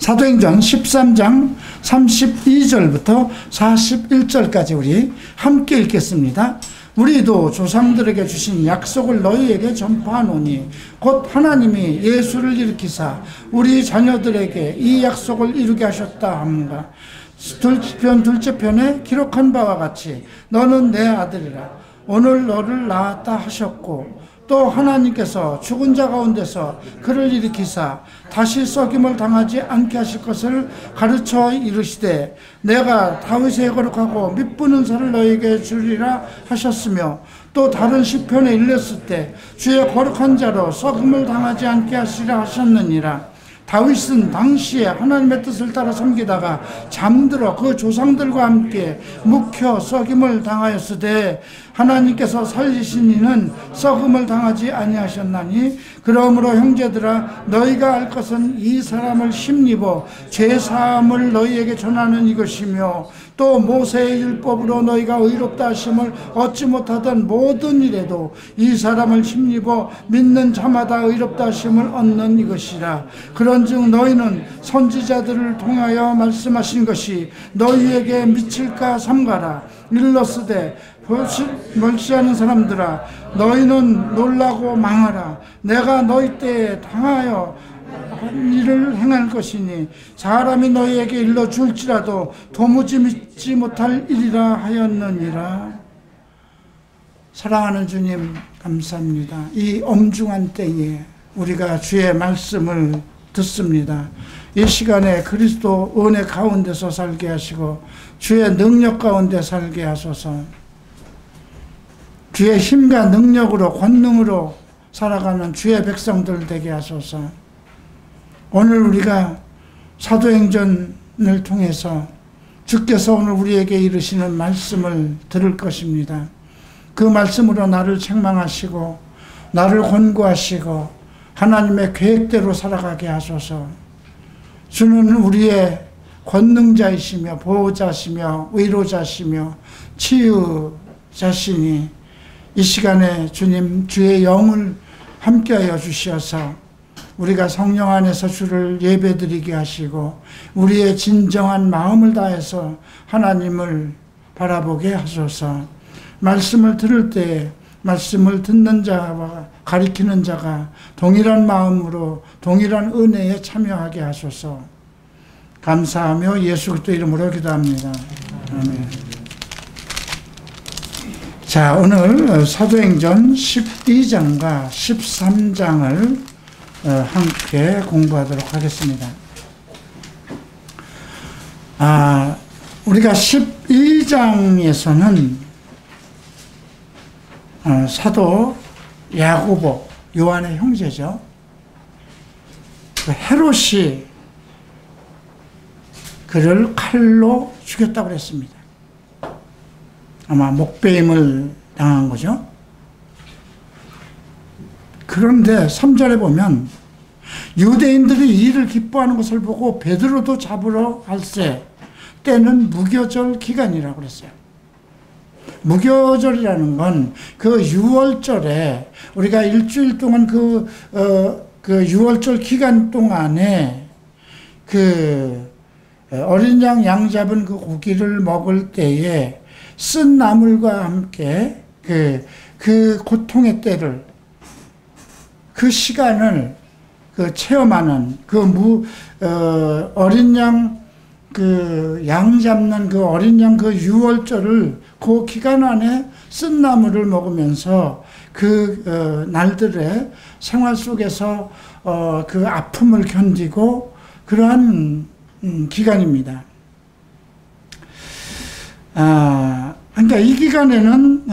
사도행전 13장 32절부터 41절까지 우리 함께 읽겠습니다. 우리도 조상들에게 주신 약속을 너희에게 전파하노니 곧 하나님이 예수를 일으키사 우리 자녀들에게 이 약속을 이루게 하셨다 함과 둘째 편에 기록한 바와 같이 너는 내 아들이라 오늘 너를 낳았다 하셨고 또 하나님께서 죽은 자 가운데서 그를 일으키사 다시 썩임을 당하지 않게 하실 것을 가르쳐 이르시되 내가 다윗의 거룩하고 믿부는 살을 너에게 주리라 하셨으며 또 다른 시편에 일렀을 때 주의 거룩한 자로 썩임을 당하지 않게 하시라 하셨느니라. 다윗은 당시에 하나님의 뜻을 따라 섬기다가 잠들어 그 조상들과 함께 묵혀 썩임을 당하였으되 하나님께서 살리신 이는 썩음을 당하지 아니하셨나니 그러므로 형제들아 너희가 알 것은 이 사람을 힘입어 죄사함을 너희에게 전하는 이것이며 또 모세의 율법으로 너희가 의롭다 하심을 얻지 못하던 모든 일에도 이 사람을 힘입어 믿는 자마다 의롭다 하심을 얻는 이것이라. 그런즉 너희는 선지자들을 통하여 말씀하신 것이 너희에게 미칠까 삼가라. 일렀으되 멀시하는 사람들아 너희는 놀라고 망하라. 내가 너희 때에 당하여 일을 행할 것이니 사람이 너희에게 일러줄지라도 도무지 믿지 못할 일이라 하였느니라. 사랑하는 주님 감사합니다. 이 엄중한 때에 우리가 주의 말씀을 듣습니다. 이 시간에 그리스도 은혜 가운데서 살게 하시고 주의 능력 가운데 살게 하소서. 주의 힘과 능력으로 권능으로 살아가는 주의 백성들 되게 하소서. 오늘 우리가 사도행전을 통해서 주께서 오늘 우리에게 이르시는 말씀을 들을 것입니다. 그 말씀으로 나를 책망하시고 나를 권고하시고 하나님의 계획대로 살아가게 하소서. 주는 우리의 권능자이시며 보호자시며 위로자시며 치유자시니 이 시간에 주님 주의 영을 함께하여 주시어서 우리가 성령 안에서 주를 예배드리게 하시고 우리의 진정한 마음을 다해서 하나님을 바라보게 하소서. 말씀을 들을 때 말씀을 듣는 자와 가리키는 자가 동일한 마음으로 동일한 은혜에 참여하게 하소서. 감사하며 예수 그리스도 이름으로 기도합니다. 아멘. 자, 오늘 사도행전 12장과 13장을 함께 공부하도록 하겠습니다. 우리가 12장에서는 사도 야고보, 요한의 형제죠. 그 헤롯이 그를 칼로 죽였다고 그랬습니다. 아마 목베임을 당한 거죠. 그런데 3절에 보면 유대인들이 이 일을 기뻐하는 것을 보고 베드로도 잡으러 갈새 때는 무교절 기간이라고 그랬어요. 무교절이라는 건 그 6월절에 우리가 일주일 동안 그 6월절 기간 동안에 그 어린 양 잡은 그 고기를 먹을 때에 쓴 나물과 함께 그 고통의 때를 그 시간을 체험하는 어린 양 양 잡는 그 어린 양 6월절을 그 기간 안에 쓴 나물을 먹으면서 날들의 생활 속에서 그 아픔을 견디고 그러한 기간입니다. 그러니까 이 기간에는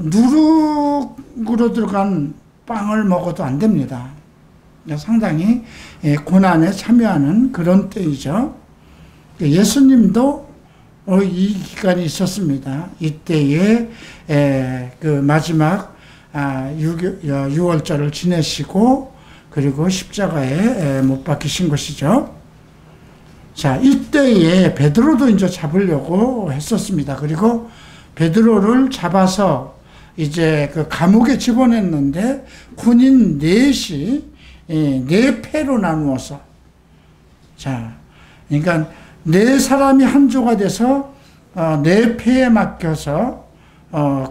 누룩으로 들어간 빵을 먹어도 안 됩니다. 상당히 고난에 참여하는 그런 때이죠. 예수님도 이 기간이 있었습니다. 이때에 그 마지막 6월절을 지내시고 그리고 십자가에 못 박히신 것이죠. 자, 이때에 베드로도 이제 잡으려고 했었습니다. 그리고 베드로를 잡아서 이제 그 감옥에 집어냈는데 군인 넷이 네 패로 나누어서 자, 그러니까 네 사람이 한 조가 돼서 네 패에 맡겨서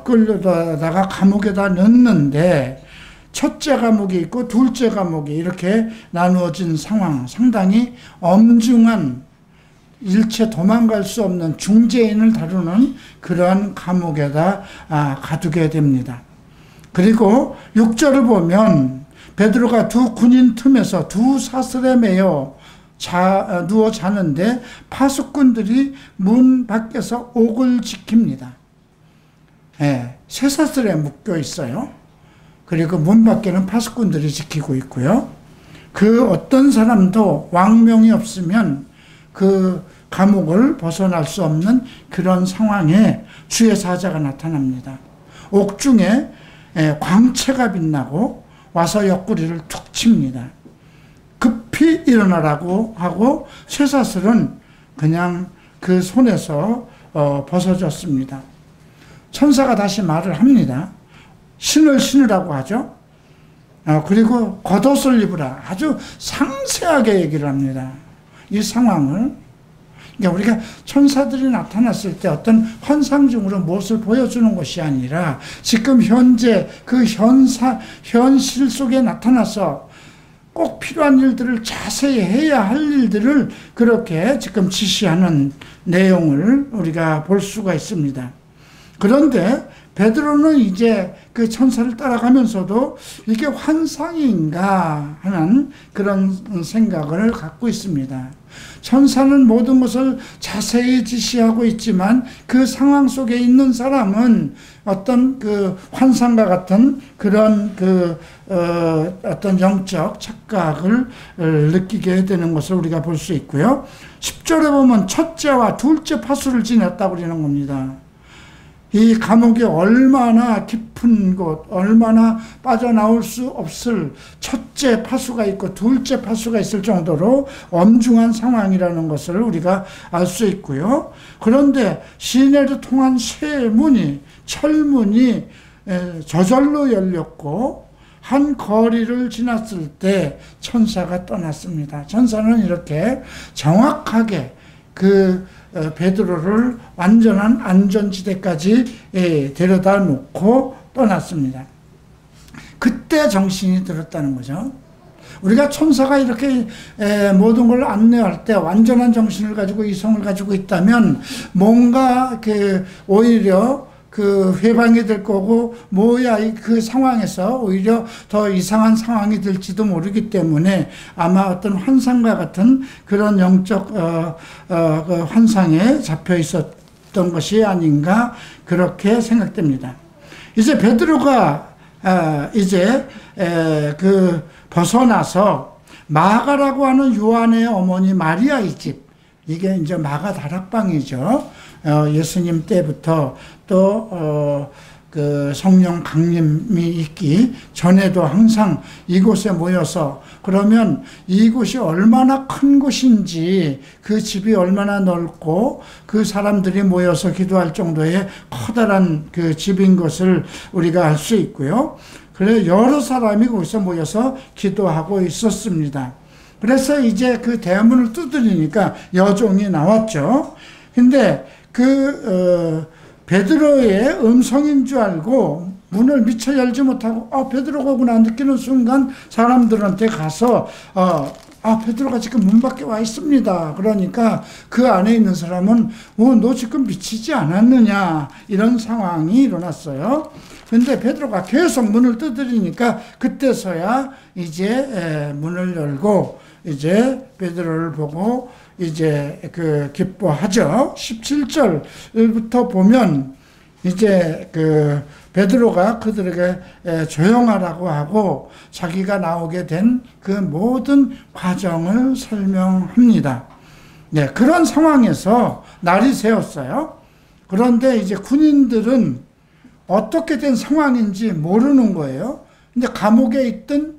끌려다가 감옥에다 넣는데 첫째 감옥이 있고 둘째 감옥이 이렇게 나누어진 상황, 상당히 엄중한 일체 도망갈 수 없는 중재인을 다루는 그러한 감옥에다 가두게 됩니다. 그리고 6절을 보면 베드로가 두 군인 틈에서 두 사슬에 매여 누워 자는데 파수꾼들이 문 밖에서 옥을 지킵니다. 쇠사슬에 묶여 있어요. 그리고 문 밖에는 파수꾼들이 지키고 있고요. 그 어떤 사람도 왕명이 없으면 그 감옥을 벗어날 수 없는 그런 상황에 주의 사자가 나타납니다. 옥중에 광채가 빛나고 와서 옆구리를 툭 칩니다. 급히 일어나라고 하고 쇠사슬은 그냥 그 손에서 벗어졌습니다. 천사가 다시 말을 합니다. 신을 신으라고 하죠. 그리고 겉옷을 입으라. 아주 상세하게 얘기를 합니다. 이 상황을. 그러니까 우리가 천사들이 나타났을 때 어떤 환상중으로 무엇을 보여주는 것이 아니라 지금 현재 그 현실 속에 나타나서 꼭 필요한 일들을 자세히 해야 할 일들을 그렇게 지금 지시하는 내용을 우리가 볼 수가 있습니다. 그런데 베드로는 이제 그 천사를 따라가면서도 이게 환상인가 하는 그런 생각을 갖고 있습니다. 천사는 모든 것을 자세히 지시하고 있지만 그 상황 속에 있는 사람은 어떤 그 환상과 같은 그런 어떤 영적 착각을 느끼게 되는 것을 우리가 볼 수 있고요. 10절에 보면 첫째와 둘째 파수를 지냈다고 그러는 겁니다. 이 감옥이 얼마나 깊은 곳, 얼마나 빠져나올 수 없을 첫째 파수가 있고 둘째 파수가 있을 정도로 엄중한 상황이라는 것을 우리가 알 수 있고요. 그런데 시내로 통한 새 문이, 철문이 저절로 열렸고 한 거리를 지났을 때 천사가 떠났습니다. 천사는 이렇게 정확하게 그 베드로를 완전한 안전지대까지 데려다 놓고 떠났습니다. 그때 정신이 들었다는 거죠. 우리가 천사가 이렇게 모든 걸 안내할 때 완전한 정신을 가지고 이성을 가지고 있다면 뭔가 오히려 그 회방이 될 거고 뭐야 그 상황에서 오히려 더 이상한 상황이 될지도 모르기 때문에 아마 어떤 환상과 같은 그런 영적 그 환상에 잡혀 있었던 것이 아닌가 그렇게 생각됩니다. 이제 베드로가 이제 그 벗어나서 마가라고 하는 요한의 어머니 마리아의 집, 이게 이제 마가 다락방이죠. 예수님 때부터 또 그 성령 강림이 있기 전에도 항상 이곳에 모여서, 그러면 이곳이 얼마나 큰 곳인지, 그 집이 얼마나 넓고 그 사람들이 모여서 기도할 정도의 커다란 그 집인 것을 우리가 알 수 있고요. 그래서 여러 사람이 거기서 모여서 기도하고 있었습니다. 그래서 이제 그 대문을 두드리니까 여종이 나왔죠. 근데 베드로의 음성인 줄 알고 문을 미처 열지 못하고 베드로가 오구나 느끼는 순간 사람들한테 가서 베드로가 지금 문 밖에 와 있습니다. 그러니까 그 안에 있는 사람은 너 지금 미치지 않았느냐, 이런 상황이 일어났어요. 근데 베드로가 계속 문을 두드리니까 그때서야 이제 문을 열고 이제 베드로를 보고 이제 기뻐하죠. 17절부터 보면 이제 베드로가 그들에게 조용하라고 하고 자기가 나오게 된 그 모든 과정을 설명합니다. 네, 그런 상황에서 날이 새었어요. 그런데 이제 군인들은 어떻게 된 상황인지 모르는 거예요. 근데 감옥에 있던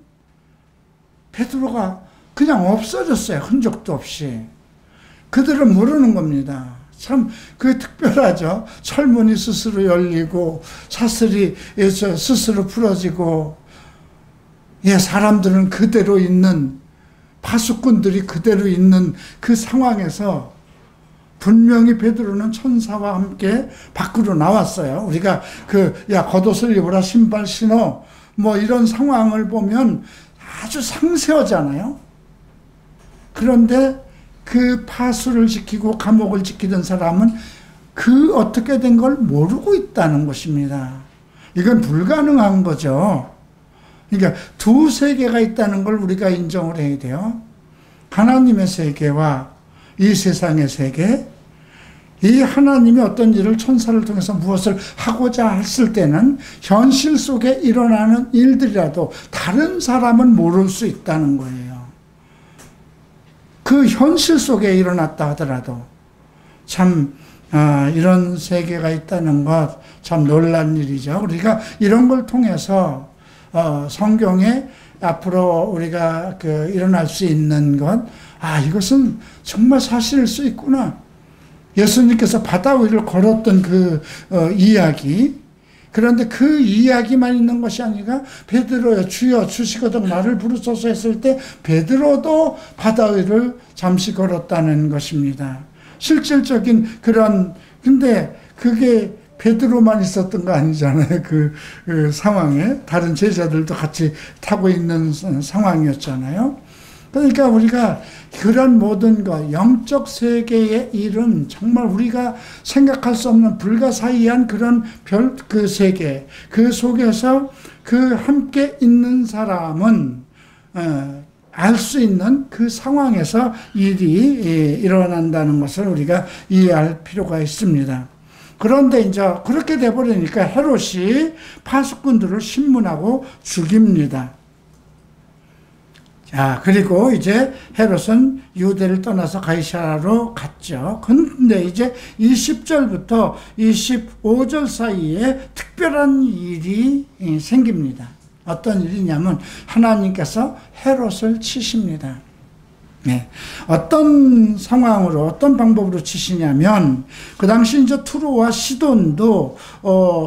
베드로가 그냥 없어졌어요. 흔적도 없이. 그들은 모르는 겁니다. 참 특별하죠. 철문이 스스로 열리고 사슬이 스스로 풀어지고, 사람들은 그대로 있는 파수꾼들이 그대로 있는 그 상황에서 분명히 베드로는 천사와 함께 밖으로 나왔어요. 우리가 야, 겉옷을 입어라, 신발 신어, 뭐 이런 상황을 보면 아주 상세하잖아요. 그런데 그 파수를 지키고 감옥을 지키던 사람은 그 어떻게 된 걸 모르고 있다는 것입니다. 이건 불가능한 거죠. 그러니까 두 세계가 있다는 걸 우리가 인정을 해야 돼요. 하나님의 세계와 이 세상의 세계. 이 하나님이 어떤 일을 천사를 통해서 무엇을 하고자 했을 때는 현실 속에 일어나는 일들이라도 다른 사람은 모를 수 있다는 거예요. 그 현실 속에 일어났다 하더라도 참 이런 세계가 있다는 것 참 놀란 일이죠. 우리가 이런 걸 통해서 성경에 앞으로 우리가 일어날 수 있는 것, 이것은 정말 사실일 수 있구나. 예수님께서 바다 위를 걸었던 그 이야기, 그런데 그 이야기만 있는 것이 아니라 베드로여 주여 주시거든 나를 부르소서 했을 때 베드로도 바다 위를 잠시 걸었다는 것입니다. 실질적인 근데 그게 베드로만 있었던 거 아니잖아요. 그 상황에 다른 제자들도 같이 타고 있는 상황이었잖아요. 그러니까 우리가 그런 모든 것, 영적 세계의 일은 정말 우리가 생각할 수 없는 불가사의한 그런 그 세계, 그 속에서 그 함께 있는 사람은 알 수 있는 그 상황에서 일이 일어난다는 것을 우리가 이해할 필요가 있습니다. 그런데 이제 그렇게 돼버리니까 헤롯이 파수꾼들을 신문하고 죽입니다. 자, 그리고 이제 헤롯은 유대를 떠나서 가이사라로 갔죠. 근데 이제 20절부터 25절 사이에 특별한 일이 생깁니다. 어떤 일이냐면 하나님께서 헤롯을 치십니다. 네. 어떤 상황으로, 어떤 방법으로 치시냐면, 그 당시 이제 투로와 시돈도,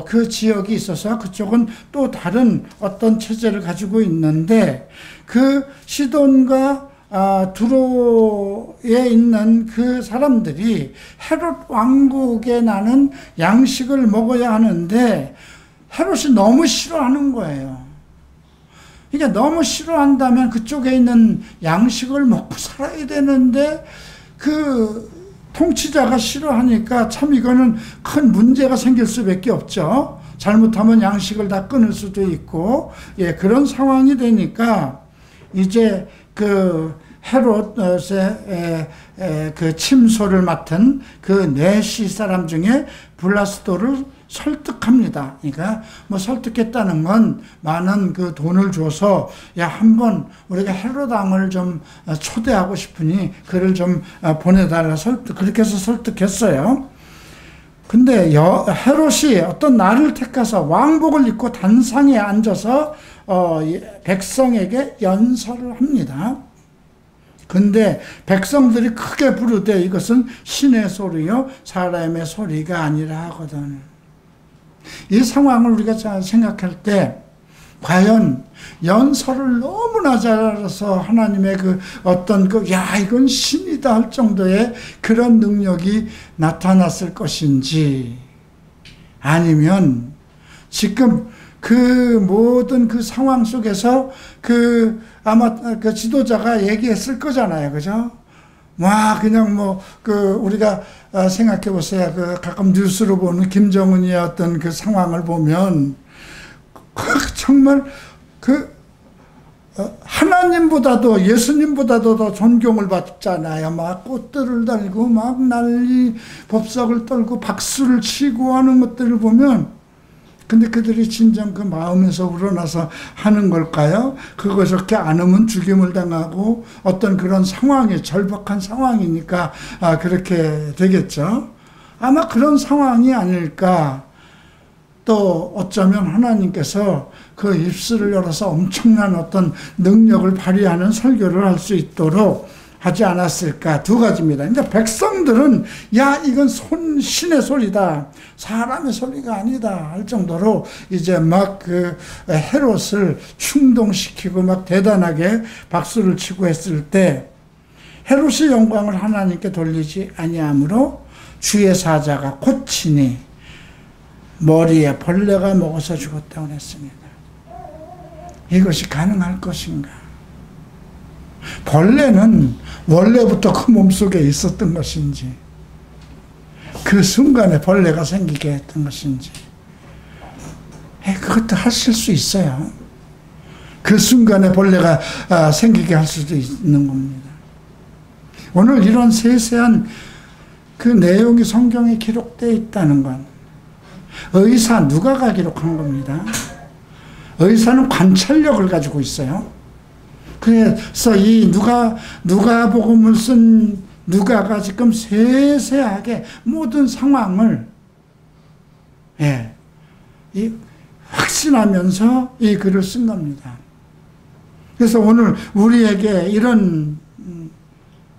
그 지역이 있어서 그쪽은 또 다른 어떤 체제를 가지고 있는데, 그 시돈과 두로에 있는 그 사람들이 헤롯 왕국에 나는 양식을 먹어야 하는데, 헤롯이 너무 싫어하는 거예요. 그러니까 너무 싫어한다면 그쪽에 있는 양식을 먹고 살아야 되는데 그 통치자가 싫어하니까 참 이거는 큰 문제가 생길 수밖에 없죠. 잘못하면 양식을 다 끊을 수도 있고, 그런 상황이 되니까 이제 그 헤롯의 그 침소를 맡은 그 내시 사람 중에 블라스도를 설득합니다. 그러니까 뭐 설득했다는 건 많은 그 돈을 줘서 한번 우리가 헤롯 왕을 좀 초대하고 싶으니 그를 좀 보내달라 그렇게 해서 설득했어요. 근데 헤롯이 어떤 날을 택해서 왕복을 입고 단상에 앉아서 백성에게 연설을 합니다. 근데 백성들이 크게 부르되 이것은 신의 소리요 사람의 소리가 아니라 하거든. 이 상황을 우리가 잘 생각할 때 과연 연설을 너무나 잘해서 하나님의 그 어떤 이건 신이다 할 정도의 그런 능력이 나타났을 것인지, 아니면 지금 그 모든 그 상황 속에서 아마 그 지도자가 얘기했을 거잖아요. 그죠? 그냥 우리가 생각해 보세요. 가끔 뉴스로 보는 김정은의 어떤 그 상황을 보면, 정말 하나님보다도 예수님보다도 더 존경을 받잖아요. 막 꽃들을 달고 막 난리 법석을 떨고 박수를 치고 하는 것들을 보면, 근데 그들이 진정 그 마음에서 우러나서 하는 걸까요? 그거 저렇게 안 하면 죽임을 당하고 어떤 그런 상황이 절박한 상황이니까 그렇게 되겠죠. 아마 그런 상황이 아닐까. 또 어쩌면 하나님께서 그 입술을 열어서 엄청난 어떤 능력을 발휘하는 설교를 할 수 있도록 하지 않았을까? 두 가지입니다. 이제 백성들은 야 이건 신의 소리다, 사람의 소리가 아니다 할 정도로 이제 막 그 헤롯을 충동시키고 막 대단하게 박수를 치고 했을 때 헤롯의 영광을 하나님께 돌리지 아니하므로 주의 사자가 고치니 머리에 벌레가 먹어서 죽었다고 했습니다. 이것이 가능할 것인가? 벌레는 원래부터 그 몸속에 있었던 것인지, 그 순간에 벌레가 생기게 했던 것인지, 그것도 하실 수 있어요. 그 순간에 벌레가 생기게 할 수도 있는 겁니다. 오늘 이런 세세한 그 내용이 성경에 기록되어 있다는 건 의사 누가가 기록한 겁니다. 의사는 관찰력을 가지고 있어요. 그래서 이 누가복음을 쓴 누가가 지금 세세하게 모든 상황을 확신하면서 이 글을 쓴 겁니다. 그래서 오늘 우리에게 이런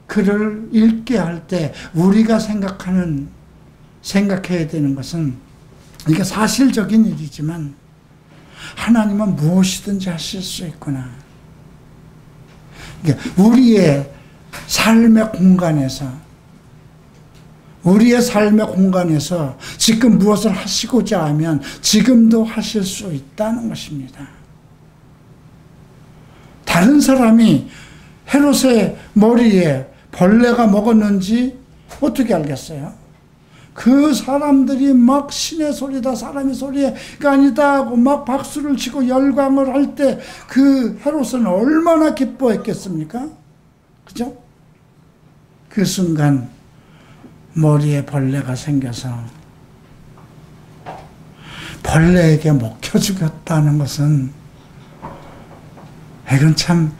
글을 읽게 할 때 우리가 생각해야 되는 것은, 이게 사실적인 일이지만 하나님은 무엇이든지 하실 수 있구나. 우리의 삶의 공간에서 지금 무엇을 하시고자 하면 지금도 하실 수 있다는 것입니다. 다른 사람이 헤롯의 머리에 벌레가 먹었는지 어떻게 알겠어요? 그 사람들이 막 신의 소리다, 사람의 소리가 아니다 하고 막 박수를 치고 열광을 할 때 그 헤롯은 얼마나 기뻐했겠습니까? 그죠? 그 순간 머리에 벌레가 생겨서 벌레에게 먹혀 죽였다는 것은, 이건 참,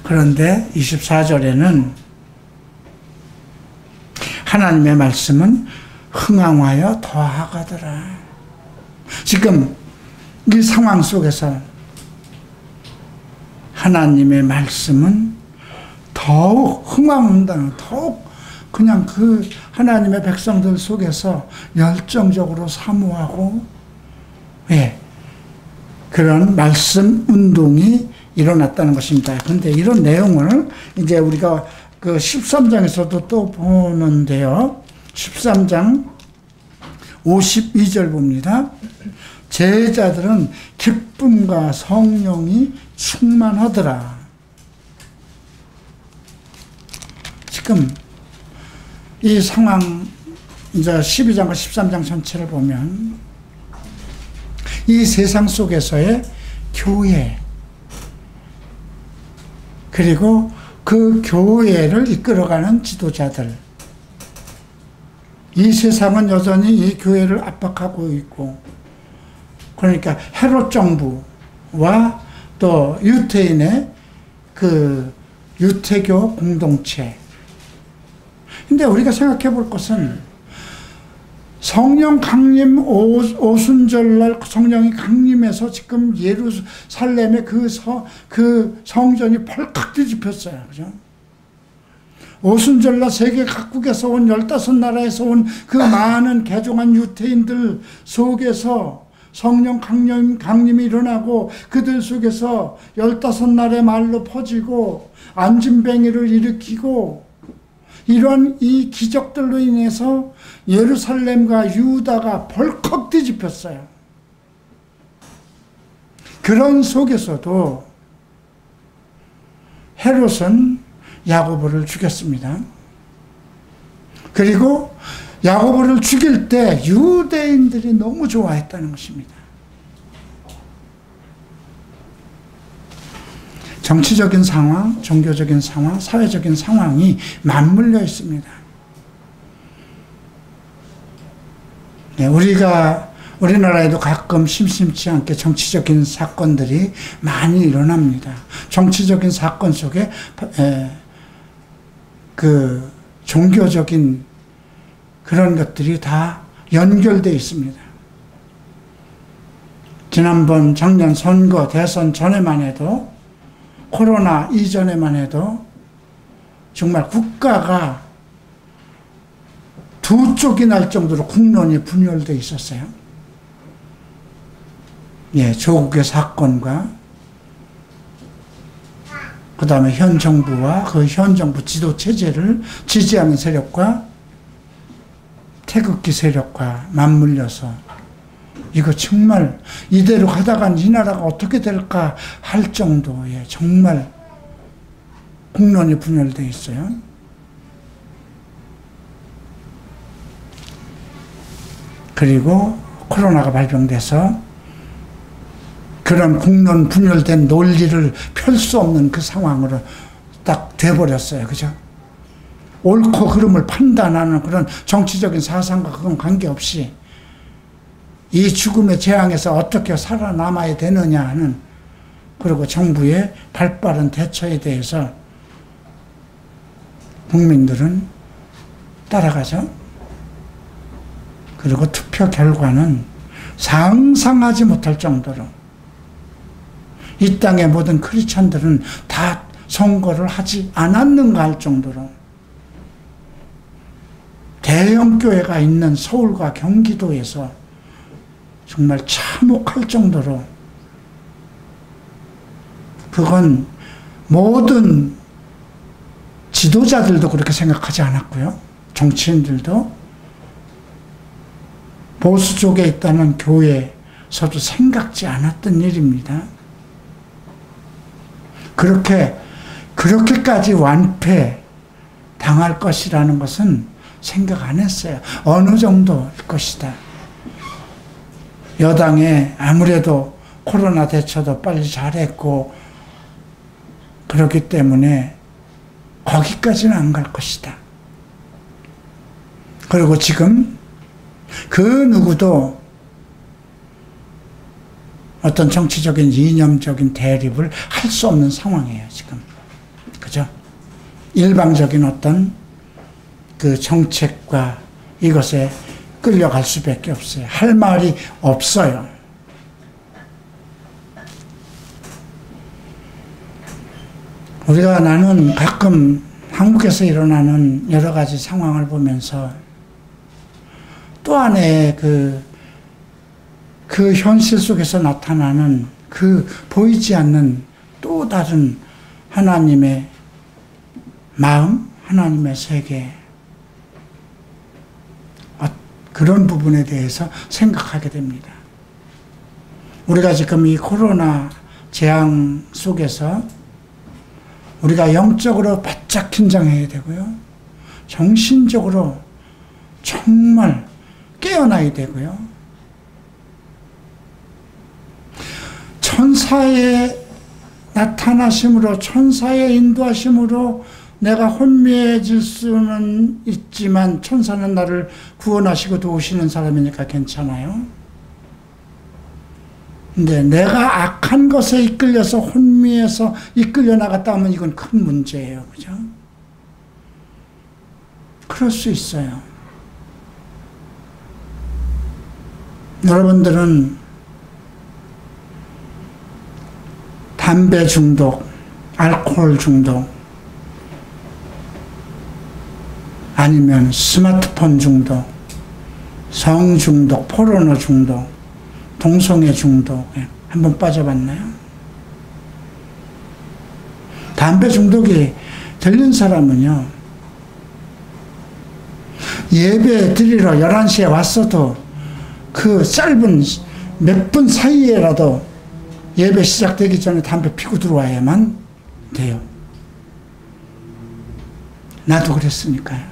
그런데 24절에는 하나님의 말씀은 흥황하여 더하가더라. 지금 이 상황 속에서 하나님의 말씀은 더욱 흥황한다는, 더욱 그냥 그 하나님의 백성들 속에서 열정적으로 사모하고, 그런 말씀 운동이 일어났다는 것입니다. 그런데 이런 내용을 이제 우리가 그 13장에서도 또 보는데요. 13장 52절 봅니다. 제자들은 기쁨과 성령이 충만하더라. 지금 이 상황, 이제 12장과 13장 전체를 보면 이 세상 속에서의 교회, 그리고 그 교회를 이끌어가는 지도자들, 이 세상은 여전히 이 교회를 압박하고 있고, 그러니까 헤롯 정부와 또 유태인의 그 유태교 공동체. 근데 우리가 생각해 볼 것은, 성령 강림 오순절날 성령이 강림해서 지금 예루살렘의 그 성전이 펄칵 뒤집혔어요. 그죠? 오순절날 세계 각국에서 온 15나라에서 온 그 많은 개종한 유태인들 속에서 성령 강림이 일어나고, 그들 속에서 15날의 말로 퍼지고 안진뱅이를 일으키고, 이런 이 기적들로 인해서 예루살렘과 유다가 벌컥 뒤집혔어요. 그런 속에서도 헤롯은 야고보를 죽였습니다. 그리고 야고보를 죽일 때 유대인들이 너무 좋아했다는 것입니다. 정치적인 상황, 종교적인 상황, 사회적인 상황이 맞물려 있습니다. 우리나라에도 가끔 심심치 않게 정치적인 사건들이 많이 일어납니다. 정치적인 사건 속에 그 종교적인 그런 것들이 다 연결되어 있습니다. 지난번 작년 선거, 대선 전에만 해도 코로나 이전에만 해도 정말 국가가 두 쪽이 날 정도로 국론이 분열되어 있었어요. 예, 조국의 사건과 그 다음에 현 정부와 그 현 정부 지도 체제를 지지하는 세력과 태극기 세력과 맞물려서 이거 정말 이대로 가다간 이 나라가 어떻게 될까 할 정도의 정말 국론이 분열되어 있어요. 그리고 코로나가 발병돼서 그런 국론 분열된 논리를 펼 수 없는 그 상황으로 딱 돼버렸어요. 그죠? 옳고 그름을 판단하는 그런 정치적인 사상과 그건 관계없이 이 죽음의 재앙에서 어떻게 살아남아야 되느냐 하는, 그리고 정부의 발빠른 대처에 대해서 국민들은 따라가죠. 그리고 투표 결과는 상상하지 못할 정도로 이 땅의 모든 크리스찬들은 다 선거를 하지 않았는가 할 정도로 대형 교회가 있는 서울과 경기도에서 정말 참혹할 정도로, 그건 모든 지도자들도 그렇게 생각하지 않았고요. 정치인들도 보수 쪽에 있다는 교회에서도 생각지 않았던 일입니다. 그렇게까지 완패 당할 것이라는 것은 생각 안 했어요. 어느 정도일 것이다. 여당에 아무래도 코로나 대처도 빨리 잘했고 그렇기 때문에 거기까지는 안 갈 것이다. 그리고 지금 그 누구도 어떤 정치적인 이념적인 대립을 할 수 없는 상황이에요, 지금. 그죠? 일방적인 어떤 그 정책과 이것에 끌려갈 수밖에 없어요. 할 말이 없어요. 나는 가끔 한국에서 일어나는 여러 가지 상황을 보면서 또 하나의 그 현실 속에서 나타나는 그 보이지 않는 또 다른 하나님의 마음, 하나님의 세계, 그런 부분에 대해서 생각하게 됩니다. 우리가 지금 이 코로나 재앙 속에서 우리가 영적으로 바짝 긴장해야 되고요. 정신적으로 정말 깨어나야 되고요. 천사의 나타나심으로, 천사의 인도하심으로 내가 혼미해질 수는 있지만 천사는 나를 구원하시고 도우시는 사람이니까 괜찮아요. 근데 내가 악한 것에 이끌려서 혼미해서 이끌려 나갔다 하면 이건 큰 문제예요. 그죠? 그럴 수 있어요. 여러분들은 담배 중독, 알코올 중독, 아니면 스마트폰 중독, 성 중독, 포르노 중독, 동성애 중독에 한번 빠져봤나요? 담배 중독이 들린 사람은요, 예배 드리러 11시에 왔어도 그 짧은 몇 분 사이에라도 예배 시작되기 전에 담배 피고 들어와야만 돼요. 나도 그랬으니까요.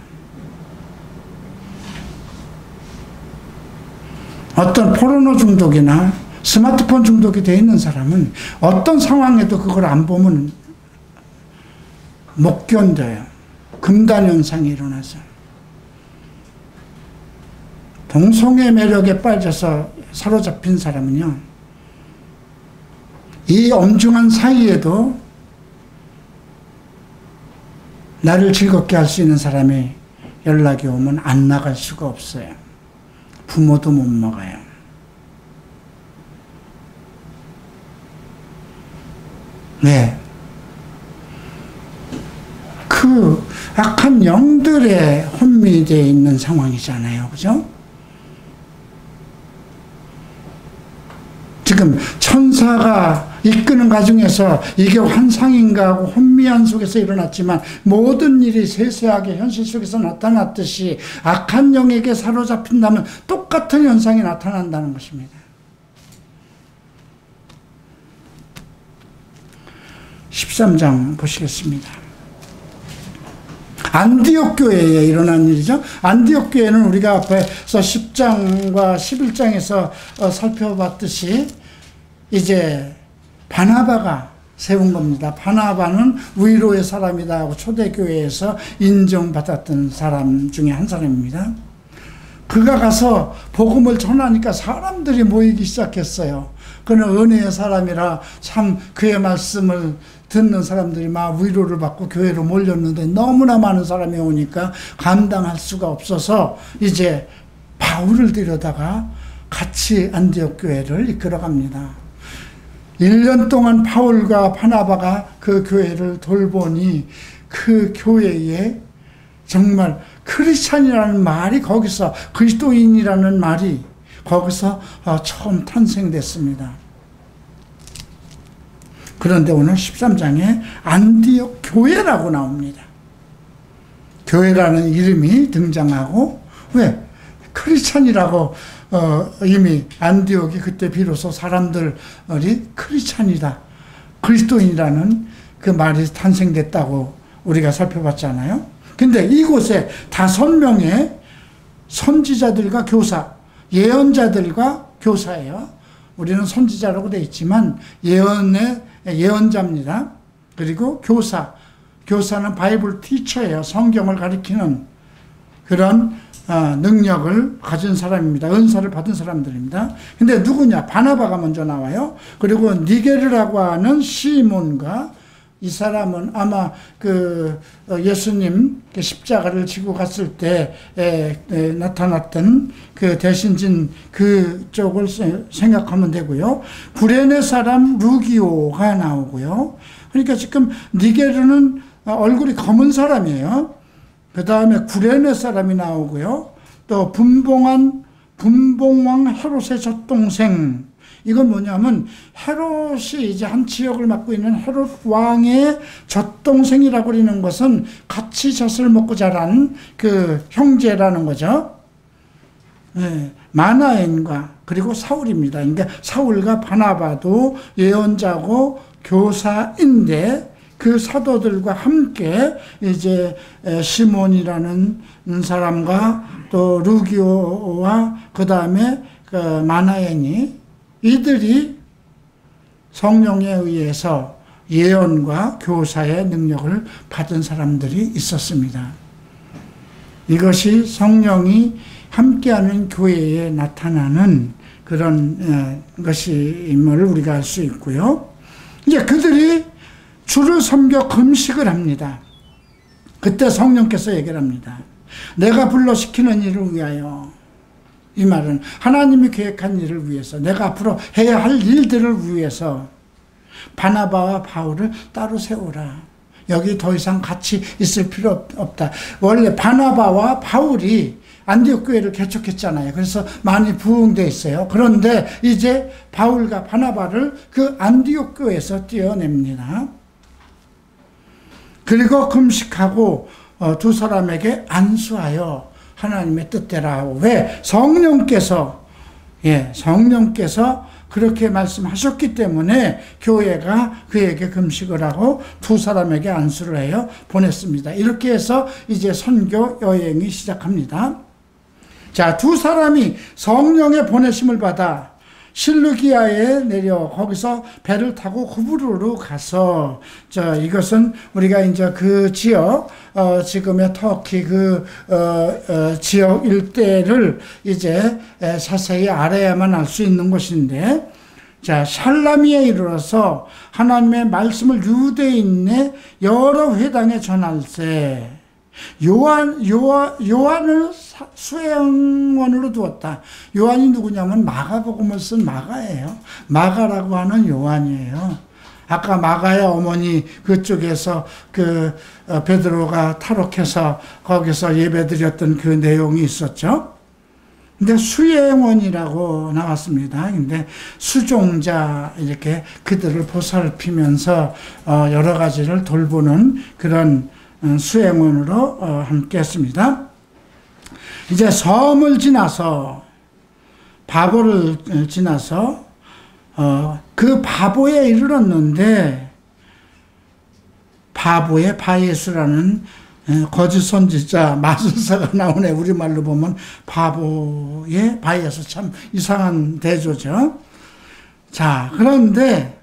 어떤 포르노 중독이나 스마트폰 중독이 되어 있는 사람은 어떤 상황에도 그걸 안 보면 못 견뎌요. 금단현상이 일어나서. 동성애 매력에 빠져서 사로잡힌 사람은요, 이 엄중한 사이에도 나를 즐겁게 할 수 있는 사람이 연락이 오면 안 나갈 수가 없어요. 부모도 못 먹어요. 네. 악한 영들에 혼미되어 있는 상황이잖아요. 그죠? 지금 천사가 이끄는 과정에서 이게 환상인가 하고 혼미한 속에서 일어났지만 모든 일이 세세하게 현실 속에서 나타났듯이 악한 영에게 사로잡힌다면 똑같은 현상이 나타난다는 것입니다. 13장 보시겠습니다. 안디옥 교회에 일어난 일이죠. 안디옥 교회는 우리가 앞에서 10장과 11장에서 살펴봤듯이 이제 바나바가 세운 겁니다. 바나바는 위로의 사람이다 하고 초대교회에서 인정받았던 사람 중에 한 사람입니다. 그가 가서 복음을 전하니까 사람들이 모이기 시작했어요. 그는 은혜의 사람이라 참 그의 말씀을 듣는 사람들이 막 위로를 받고 교회로 몰렸는데 너무나 많은 사람이 오니까 감당할 수가 없어서 이제 바울을 데려다가 같이 안디옥 교회를 이끌어갑니다. 1년 동안 바울과 바나바가 그 교회를 돌보니 그 교회에 정말 크리스찬이라는 말이 거기서, 그리스도인이라는 말이 거기서 처음 탄생됐습니다. 그런데 오늘 13장에 안디옥 교회라고 나옵니다. 교회라는 이름이 등장하고, 왜? 크리스찬이라고 이미 안디옥이 그때 비로소 사람들이 크리스찬이다, 그리스도인이라는 그 말이 탄생됐다고 우리가 살펴봤잖아요. 근데 이곳에 5명의 선지자들과 교사, 예언자들과 교사예요. 우리는 선지자라고 되어 있지만 예언자입니다. 그리고 교사는 바이블 티처예요. 성경을 가리키는 그런 능력을 가진 사람입니다. 은사를 받은 사람들입니다. 근데 누구냐? 바나바가 먼저 나와요. 그리고 니게르라고 하는 시몬과, 이 사람은 아마 예수님 십자가를 지고 갔을 때 나타났던 그 대신진 그쪽을 생각하면 되고요. 구레네 사람 루기오가 나오고요. 그러니까 지금 니게르는 얼굴이 검은 사람이에요. 그 다음에 구레네 사람이 나오고요. 또 분봉왕 헤롯의 젖동생, 이건 뭐냐면 헤롯이 이제 한 지역을 맡고 있는 헤롯 왕의 젖동생이라고 그러는 것은 같이 젖을 먹고 자란 그 형제라는 거죠. 네, 마나엔과 그리고 사울입니다. 그러니까 사울과 바나바도 예언자고 교사인데 그 사도들과 함께 이제 시몬이라는 사람과 또 루기오와 그 다음에 그 마나엔이, 이들이 성령에 의해서 예언과 교사의 능력을 받은 사람들이 있었습니다. 이것이 성령이 함께하는 교회에 나타나는 그런 것임을 우리가 알 수 있고요. 이제 그들이 주를 섬겨 금식을 합니다. 그때 성령께서 얘기를 합니다. 내가 불러 시키는 일을 위하여, 이 말은 하나님이 계획한 일을 위해서, 내가 앞으로 해야 할 일들을 위해서 바나바와 바울을 따로 세우라. 여기 더 이상 같이 있을 필요 없다. 원래 바나바와 바울이 안디옥 교회를 개척했잖아요. 그래서 많이 부흥되어 있어요. 그런데 이제 바울과 바나바를 그 안디옥 교회에서 떼어냅니다. 그리고 금식하고 두 사람에게 안수하여 하나님의 뜻대로 하고, 왜? 성령께서 그렇게 말씀하셨기 때문에 교회가 그에게 금식을 하고 두 사람에게 안수를 해요 보냈습니다. 이렇게 해서 이제 선교 여행이 시작합니다. 자, 두 사람이 성령의 보내심을 받아 실루기아에 내려 거기서 배를 타고 구브로로 가서, 이것은 우리가 이제 그 지역, 지금의 터키 지역 일대를 이제 자세히 알아야만 알 수 있는 것인데, 자, 샬라미에 이르러서 하나님의 말씀을 유대인의 여러 회당에 전할세. 요한을 수행원으로 두었다. 요한이 누구냐면 마가복음을 쓴 마가예요. 마가라고 하는 요한이에요. 아까 마가의 어머니 그쪽에서 베드로가 탈옥해서 거기서 예배드렸던 그 내용이 있었죠. 근데 수행원이라고 나왔습니다. 근데 수종자, 이렇게 그들을 보살피면서 여러 가지를 돌보는 그런 수행원으로 함께 했습니다. 이제 섬을 지나서, 바보를 지나서 그 바보에 이르렀는데, 바보의 바예수라는 거짓 선지자 마술사가 나오네. 우리말로 보면 바보의 바예수, 참 이상한 대조죠. 자, 그런데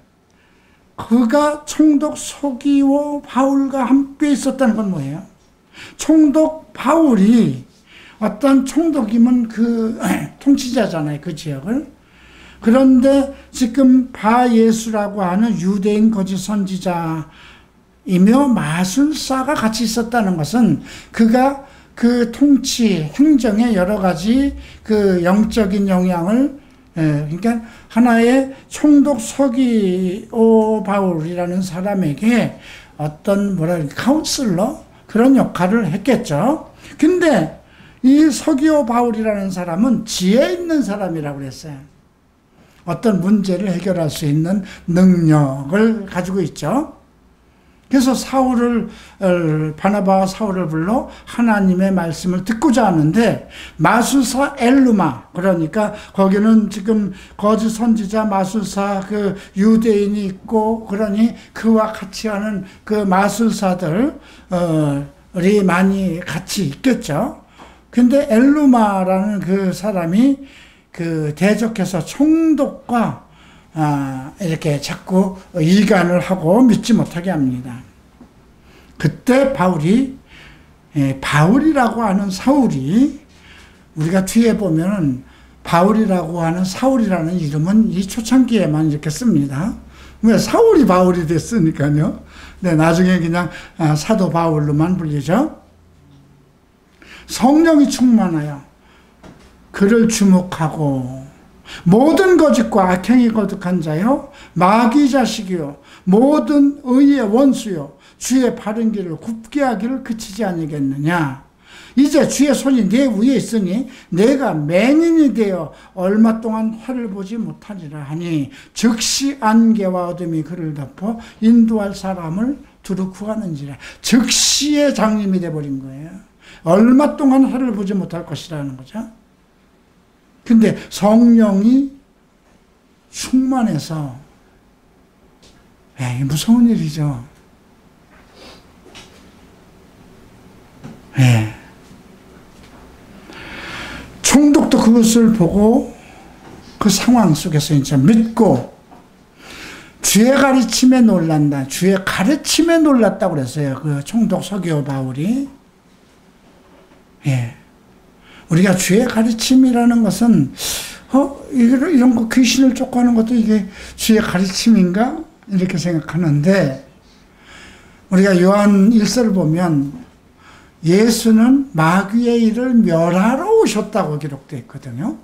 그가 총독 서기오 바울과 함께 있었다는 건 뭐예요? 총독 바울이, 어떤 총독이면 그 통치자잖아요, 그 지역을. 그런데 지금 바예수라고 하는 유대인 거짓 선지자이며 마술사가 같이 있었다는 것은 그가 그 통치, 행정에 여러 가지 그 영적인 영향을, 그러니까 하나의 총독 서기오 바울이라는 사람에게 어떤 카운슬러 그런 역할을 했겠죠. 근데 이 서기오 바울이라는 사람은 지혜 있는 사람이라고 그랬어요. 어떤 문제를 해결할 수 있는 능력을 가지고 있죠. 그래서 바나바와 사울을 불러 하나님의 말씀을 듣고자 하는데, 마술사 엘루마, 그러니까 거기는 지금 거짓 선지자, 마술사, 그 유대인이 있고, 그러니 그와 같이 하는 그 마술사들이 많이 같이 있겠죠. 근데 엘루마라는 그 사람이 그 대적해서 총독과 이렇게 자꾸 이간을 하고 믿지 못하게 합니다. 그때 바울이라고 하는 사울이, 우리가 뒤에 보면은 바울이라고 하는 사울이라는 이름은 이 초창기에만 이렇게 씁니다. 왜? 사울이 바울이 됐으니까요. 네, 나중에 그냥 사도 바울로만 불리죠. 성령이 충만하여 그를 주목하고, 모든 거짓과 악행이 거듭한 자요, 마귀 자식이요, 모든 의의 원수요, 주의 바른 길을 굽게 하기를 그치지 아니겠느냐. 이제 주의 손이 내 위에 있으니 내가 맹인이 되어 얼마 동안 해를 보지 못하리라 하니, 즉시 안개와 어둠이 그를 덮어 인도할 사람을 두루 구하는지라. 즉시의 장님이 돼버린 거예요. 얼마 동안 해를 보지 못할 것이라는 거죠. 근데 성령이 충만해서, 무서운 일이죠. 총독도 그것을 보고 그 상황 속에서 이제 믿고, 주의 가르침에 놀란다. 주의 가르침에 놀랐다고 그랬어요. 그 총독 서기오 바울이. 우리가 주의 가르침이라는 것은, 이런 거 귀신을 쫓아가는 것도 이게 주의 가르침인가? 이렇게 생각하는데, 우리가 요한 1서를 보면 예수는 마귀의 일을 멸하러 오셨다고 기록되어 있거든요.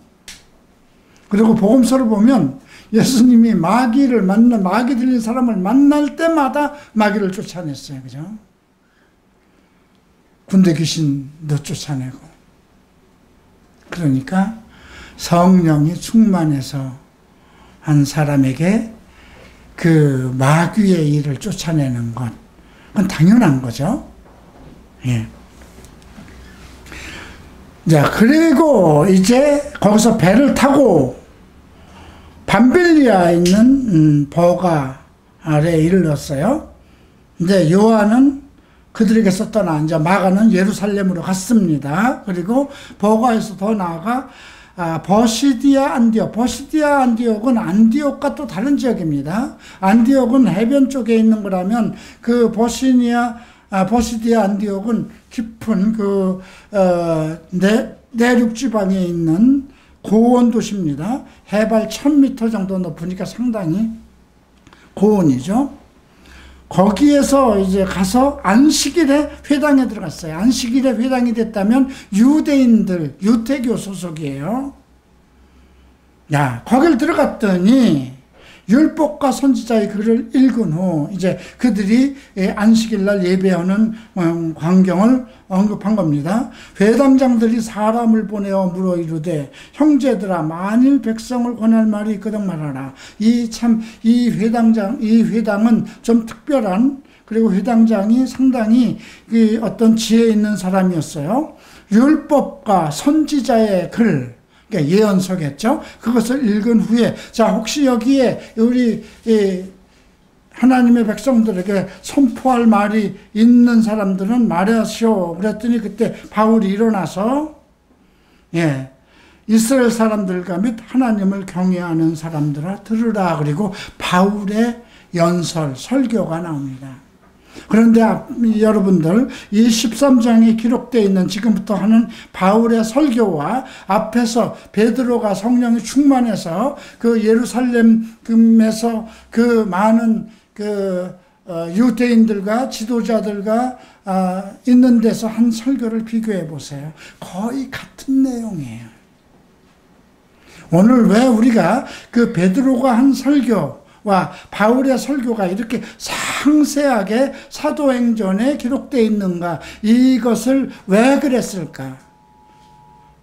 그리고 복음서를 보면 예수님이 마귀 들린 사람을 만날 때마다 마귀를 쫓아냈어요. 그죠? 군대 귀신도 쫓아내고. 그러니까 성령이 충만해서 한 사람에게 그 마귀의 일을 쫓아내는 것, 그건 당연한 거죠. 자, 그리고 이제 거기서 배를 타고 밤빌리아에 있는 버가 아래에 이르렀어요. 이제 요한은 그들에게서 떠나 이제 마가는 예루살렘으로 갔습니다. 그리고 버가에서 더 나아가 버시디아 안디옥은 안디옥과 또 다른 지역입니다. 안디옥은 해변 쪽에 있는 거라면 그 버시디아 안디옥은 깊은 그 내륙 지방에 있는 고원 도시입니다. 해발 1000m 정도 높으니까 상당히 고원이죠. 거기에서 이제 가서 안식일에 회당에 들어갔어요. 안식일에 회당이 됐다면 유대인들, 유태교 소속이에요. 야, 거길 들어갔더니 율법과 선지자의 글을 읽은 후 이제 그들이 안식일날 예배하는 광경을 언급한 겁니다. 회당장들이 사람을 보내어 물어 이르되 형제들아 만일 백성을 권할 말이 있거든 말하라. 이 회당은 좀 특별한, 그리고 회당장이 상당히 어떤 지혜 있는 사람이었어요. 율법과 선지자의 글, 그러니까 예언서겠죠. 그것을 읽은 후에 자 혹시 여기에 우리 하나님의 백성들에게 선포할 말이 있는 사람들은 말하시오. 그랬더니 그때 바울이 일어나서 이스라엘 사람들과 및 하나님을 경외하는 사람들아 들으라. 그리고 바울의 연설, 설교가 나옵니다. 그런데 여러분들 이 13장에 기록되어 있는 지금부터 하는 바울의 설교와 앞에서 베드로가 성령이 충만해서 그 예루살렘에서 그 많은 유대인들과 지도자들과 있는 데서 한 설교를 비교해 보세요. 거의 같은 내용이에요. 오늘 왜 우리가 그 베드로가 한 설교와 바울의 설교가 이렇게 상세하게 사도행전에 기록되어 있는가? 이것을 왜 그랬을까?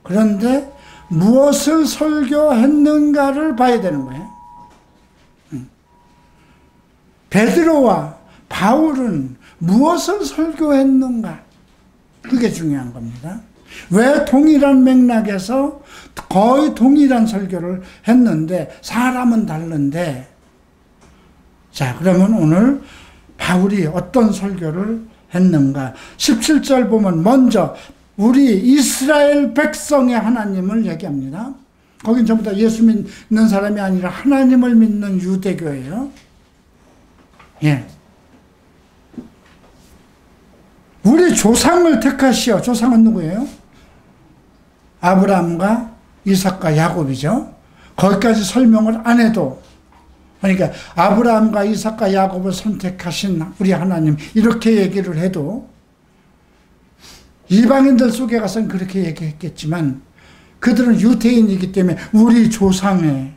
그런데 무엇을 설교했는가를 봐야 되는 거예요. 베드로와 바울은 무엇을 설교했는가? 그게 중요한 겁니다. 왜 동일한 맥락에서 거의 동일한 설교를 했는데 사람은 다른데, 자 그러면 오늘 바울이 어떤 설교를 했는가? 17절 보면 먼저 우리 이스라엘 백성의 하나님을 얘기합니다. 거긴 전부 다 예수 믿는 사람이 아니라 하나님을 믿는 유대교예요. 우리 조상을 택하시어. 조상은 누구예요? 아브라함과 이삭과 야곱이죠. 거기까지 설명을 안 해도, 그러니까 아브라함과 이삭과 야곱을 선택하신 우리 하나님, 이렇게 얘기를 해도 이방인들 속에 가서는 그렇게 얘기했겠지만 그들은 유대인이기 때문에 우리 조상에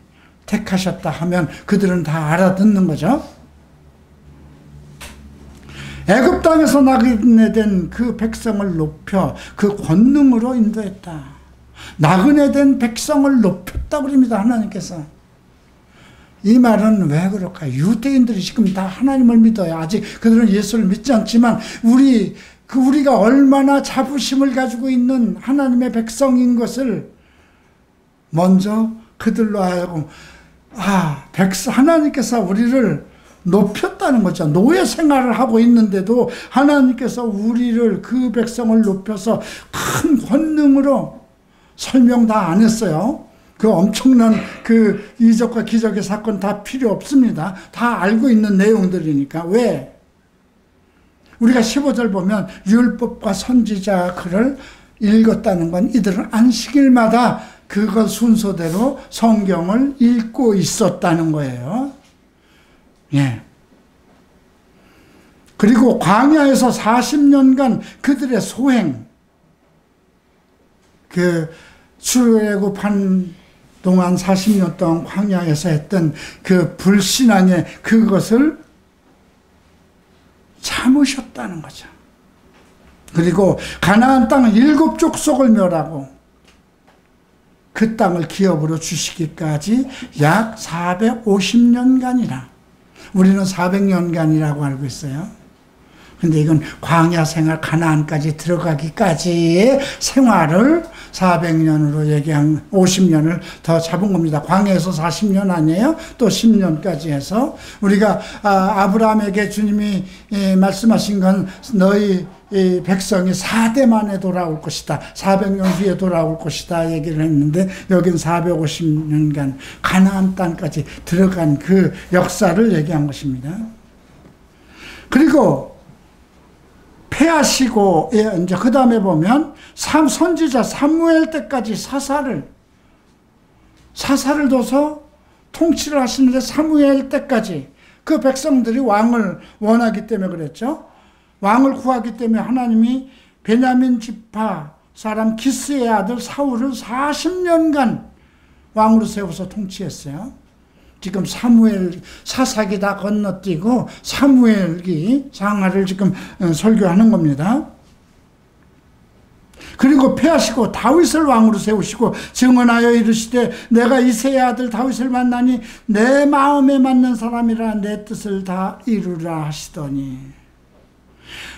택하셨다 하면 그들은 다 알아듣는 거죠. 애굽 땅에서 나그네된 그 백성을 높여 그 권능으로 인도했다. 나그네된 백성을 높였다 그럽니다. 하나님께서. 이 말은 왜 그럴까요? 유대인들이 지금 다 하나님을 믿어요. 아직 그들은 예수를 믿지 않지만 우리가 얼마나 자부심을 가지고 있는 하나님의 백성인 것을 먼저 그들로 하여금 하나님께서 우리를 높였다는 거죠. 노예 생활을 하고 있는데도 하나님께서 우리를, 그 백성을 높여서 큰 권능으로, 설명 다 안 했어요. 그 엄청난 그 이적과 기적의 사건 다 필요 없습니다. 다 알고 있는 내용들이니까. 왜? 우리가 15절 보면 율법과 선지자 글을 읽었다는 건 이들은 안식일마다 그것 순서대로 성경을 읽고 있었다는 거예요. 그리고 광야에서 40년간 그들의 소행, 그 출애굽한 동안 40년 동안 광야에서 했던 그 불신앙의 그것을 참으셨다는 거죠. 그리고 가나안 땅 7족속을 멸하고 그 땅을 기업으로 주시기까지 약 450년간이나, 우리는 400년간이라고 알고 있어요. 근데 이건 광야 생활, 가나안까지 들어가기까지의 생활을 400년으로 얘기한 50년을 더 잡은 겁니다. 광야에서 40년 아니에요? 또 10년까지 해서 우리가 아브라함에게 주님이 말씀하신 건 너희 백성이 4대 만에 돌아올 것이다. 400년 후에 돌아올 것이다 얘기를 했는데 여긴 450년간 가나안 땅까지 들어간 그 역사를 얘기한 것입니다. 그리고 패하시고, 이제 그 다음에 보면 선지자 사무엘 때까지 사사를 둬서 통치를 하시는데, 사무엘 때까지 그 백성들이 왕을 원하기 때문에 그랬죠. 왕을 구하기 때문에 하나님이 베냐민 지파 사람 기스의 아들 사울을 40년간 왕으로 세워서 통치했어요. 지금 사무엘 사사기 다 건너뛰고 사무엘기 장하를 지금 설교하는 겁니다. 그리고 패하시고 다윗을 왕으로 세우시고 증언하여 이르시되 내가 이새의 아들 다윗을 만나니 내 마음에 맞는 사람이라 내 뜻을 다 이루라 하시더니,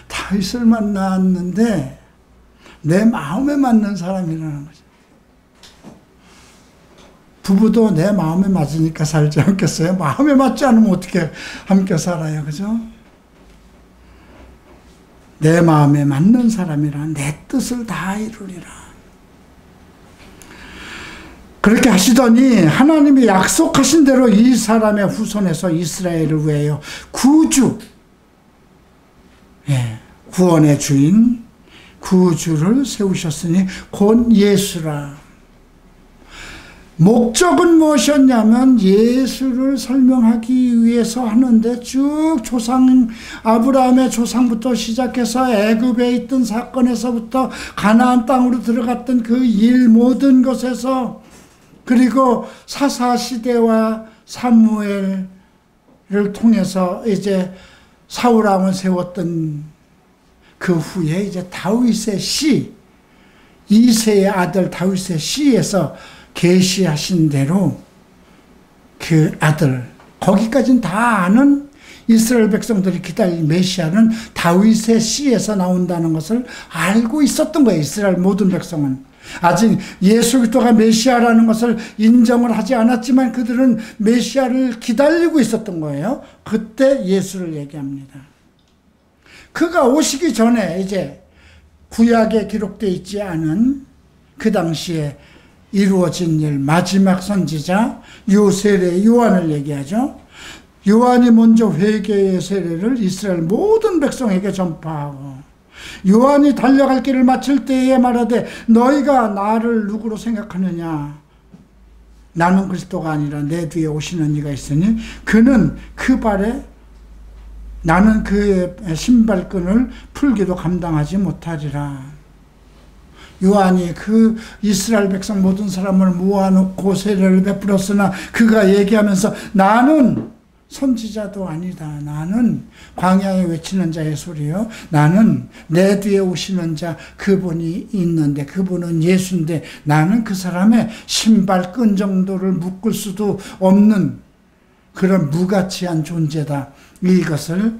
다윗을 만났는데 내 마음에 맞는 사람이라는 거죠. 부부도 내 마음에 맞으니까 살지 않겠어요? 마음에 맞지 않으면 어떻게 함께 살아요? 그죠? 내 마음에 맞는 사람이라 내 뜻을 다 이루리라. 그렇게 하시더니 하나님이 약속하신 대로 이 사람의 후손에서 이스라엘을 위하여 구주, 구원의 주인, 구주를 세우셨으니 곧 예수라. 목적은 무엇이었냐면 예수를 설명하기 위해서 하는데, 쭉 아브라함의 조상부터 시작해서 애굽에 있던 사건에서부터 가나안 땅으로 들어갔던 그 일 모든 것에서, 그리고 사사시대와 사무엘을 통해서 이제 사울왕을 세웠던 그 후에 이제 다윗의 씨, 이새의 아들 다윗의 씨에서 계시하신 대로 그 아들, 거기까지는 다 아는 이스라엘 백성들이 기다린 메시아는 다윗의 씨에서 나온다는 것을 알고 있었던 거예요. 이스라엘 모든 백성은. 아직 예수 그리스도가 메시아라는 것을 인정을 하지 않았지만 그들은 메시아를 기다리고 있었던 거예요. 그때 예수를 얘기합니다. 그가 오시기 전에 이제 구약에 기록되어 있지 않은 그 당시에 이루어진 일, 마지막 선지자 요세례 요한을 얘기하죠. 요한이 먼저 회개의 세례를 이스라엘 모든 백성에게 전파하고, 요한이 달려갈 길을 마칠 때에 말하되 너희가 나를 누구로 생각하느냐, 나는 그리스도가 아니라 내 뒤에 오시는 이가 있으니 그는 그 발에 나는 그의 신발끈을 풀기도 감당하지 못하리라. 요한이 그 이스라엘 백성 모든 사람을 모아놓고 세례를 베풀었으나 그가 얘기하면서 나는 선지자도 아니다. 나는 광야에 외치는 자의 소리요. 나는 내 뒤에 오시는 자 그분이 있는데 그분은 예수인데 나는 그 사람의 신발끈 정도를 묶을 수도 없는 그런 무가치한 존재다. 이것을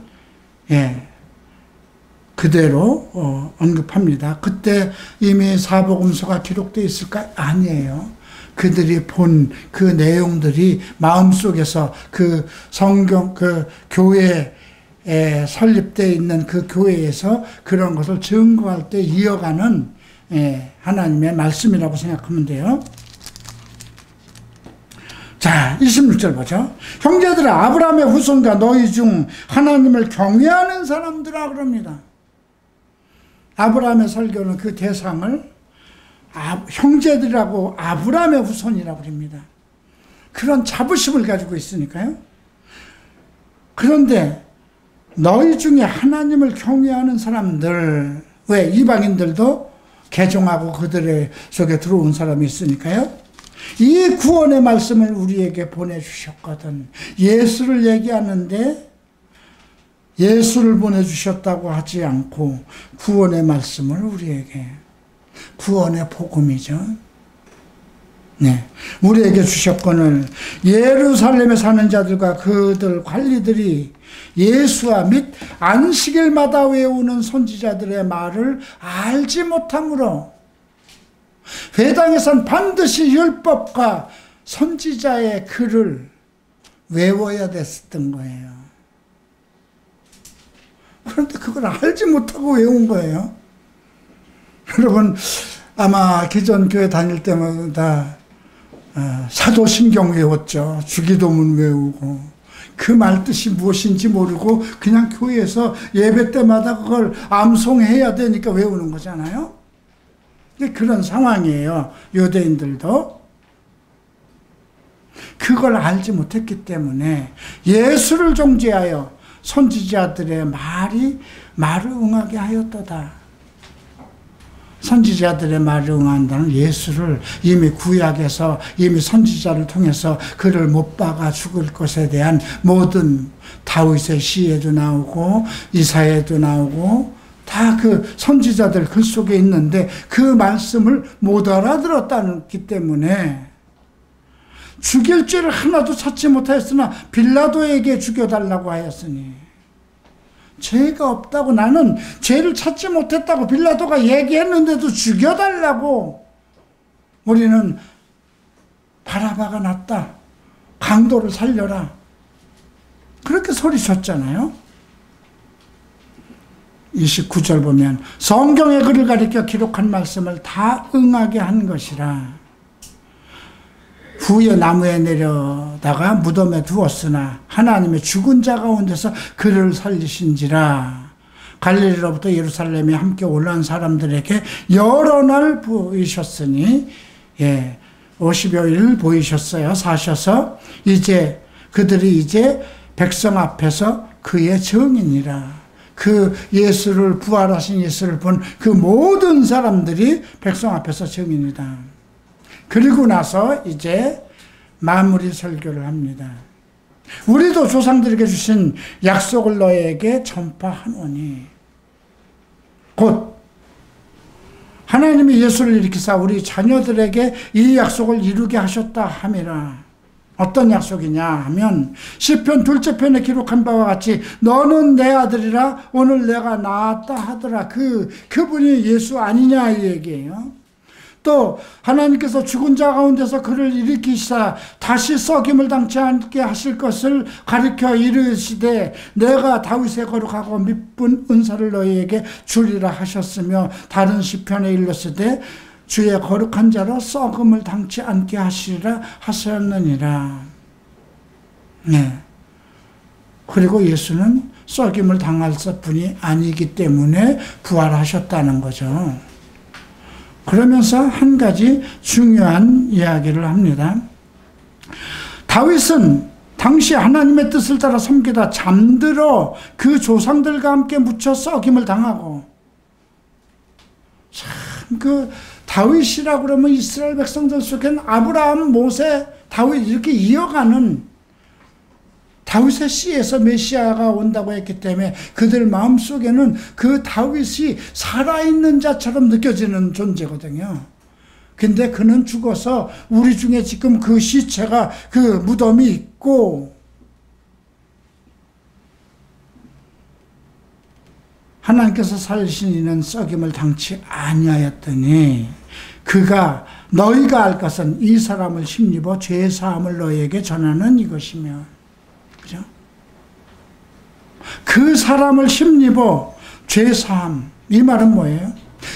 그대로 언급합니다. 그때 이미 사복음서가 기록되어 있을까? 아니에요. 그들이 본 그 내용들이 마음속에서 그 성경, 그 교회에 설립되어 있는 그 교회에서 그런 것을 증거할 때 이어가는 하나님의 말씀이라고 생각하면 돼요. 자, 26절 보죠. 형제들아, 아브라함의 후손과 너희 중 하나님을 경외하는 사람들아 그럽니다. 아브라함의 설교는 그 대상을 형제들이라고 아브라함의 후손이라고 합니다. 그런 자부심을 가지고 있으니까요. 그런데 너희 중에 하나님을 경외하는 사람들, 왜 이방인들도 개종하고 그들의 속에 들어온 사람이 있으니까요. 이 구원의 말씀을 우리에게 보내주셨거든. 예수를 얘기하는데 예수를 보내주셨다고 하지 않고 구원의 말씀을 우리에게, 구원의 복음이죠. 우리에게 주셨거늘 예루살렘에 사는 자들과 그들 관리들이 예수와 및 안식일마다 외우는 선지자들의 말을 알지 못하므로 회당에선 반드시 율법과 선지자의 글을 외워야 됐었던 거예요. 그런데 그걸 알지 못하고 외운 거예요. 여러분 아마 기존 교회 다닐 때마다 사도신경 외웠죠. 주기도문 외우고 그 말 뜻이 무엇인지 모르고 그냥 교회에서 예배 때마다 그걸 암송해야 되니까 외우는 거잖아요. 그런 상황이에요. 유대인들도 그걸 알지 못했기 때문에 예수를 정죄하여 선지자들의 말을 응하게 하였도다. 선지자들의 말을 응한다는 예수를 이미 구약에서 이미 선지자를 통해서 그를 못 박아 죽을 것에 대한 모든 다윗의 시에도 나오고 이사야에도 나오고 다 그 선지자들 글 속에 있는데 그 말씀을 못 알아들었다기 때문에 죽일 죄를 하나도 찾지 못하였으나 빌라도에게 죽여달라고 하였으니, 죄가 없다고, 나는 죄를 찾지 못했다고 빌라도가 얘기했는데도 죽여달라고 우리는 바라바가 낫다, 강도를 살려라, 그렇게 소리쳤잖아요. 29절 보면 성경의 글을 가리켜 기록한 말씀을 다 응하게 한 것이라. 후에 나무에 내려다가 무덤에 두었으나 하나님의 죽은 자 가운데서 그를 살리신지라. 갈릴리로부터 예루살렘에 함께 올라온 사람들에게 여러 날 보이셨으니, 50여일 보이셨어요. 사셔서 이제 그들이 이제 백성 앞에서 그의 증인이라. 그 예수를, 부활하신 예수를 본 그 모든 사람들이 백성 앞에서 증인이다. 그리고 나서 이제 마무리 설교를 합니다. 우리도 조상들에게 주신 약속을 너에게 전파하노니, 곧 하나님이 예수를 일으키사 우리 자녀들에게 이 약속을 이루게 하셨다 함이라. 어떤 약속이냐 하면 시편 2째 편에 기록한 바와 같이 너는 내 아들이라 오늘 내가 낳았다 하더라. 그분이 예수 아니냐 이 얘기예요. 또 하나님께서 죽은 자 가운데서 그를 일으키시사 다시 썩임을 당치 않게 하실 것을 가르쳐 이르시되 내가 다윗의 거룩하고 미쁜 은사를 너희에게 주리라 하셨으며, 다른 시편에 일렀으되 주의 거룩한 자로 썩음을 당치 않게 하시리라 하셨느니라. 네. 그리고 예수는 썩임을 당할 분이 아니기 때문에 부활하셨다는 거죠. 그러면서 한 가지 중요한 이야기를 합니다. 다윗은 당시 하나님의 뜻을 따라 섬기다 잠들어 그 조상들과 함께 묻혀 썩임을 당하고, 참 다윗이라고 그러면 이스라엘 백성들 속에는 아브라함, 모세, 다윗 이렇게 이어가는 다윗의 씨에서 메시아가 온다고 했기 때문에 그들 마음속에는 그 다윗이 살아있는 자처럼 느껴지는 존재거든요. 근데 그는 죽어서 우리 중에 지금 그 시체가, 그 무덤이 있고, 하나님께서 살리신 이는 썩임을 당치 아니하였더니 그가 너희가 알 것은 이 사람을 힘입어 죄사함을 너희에게 전하는 이것이며. 그죠? 그 사람을 힘입어 죄사함, 이 말은 뭐예요?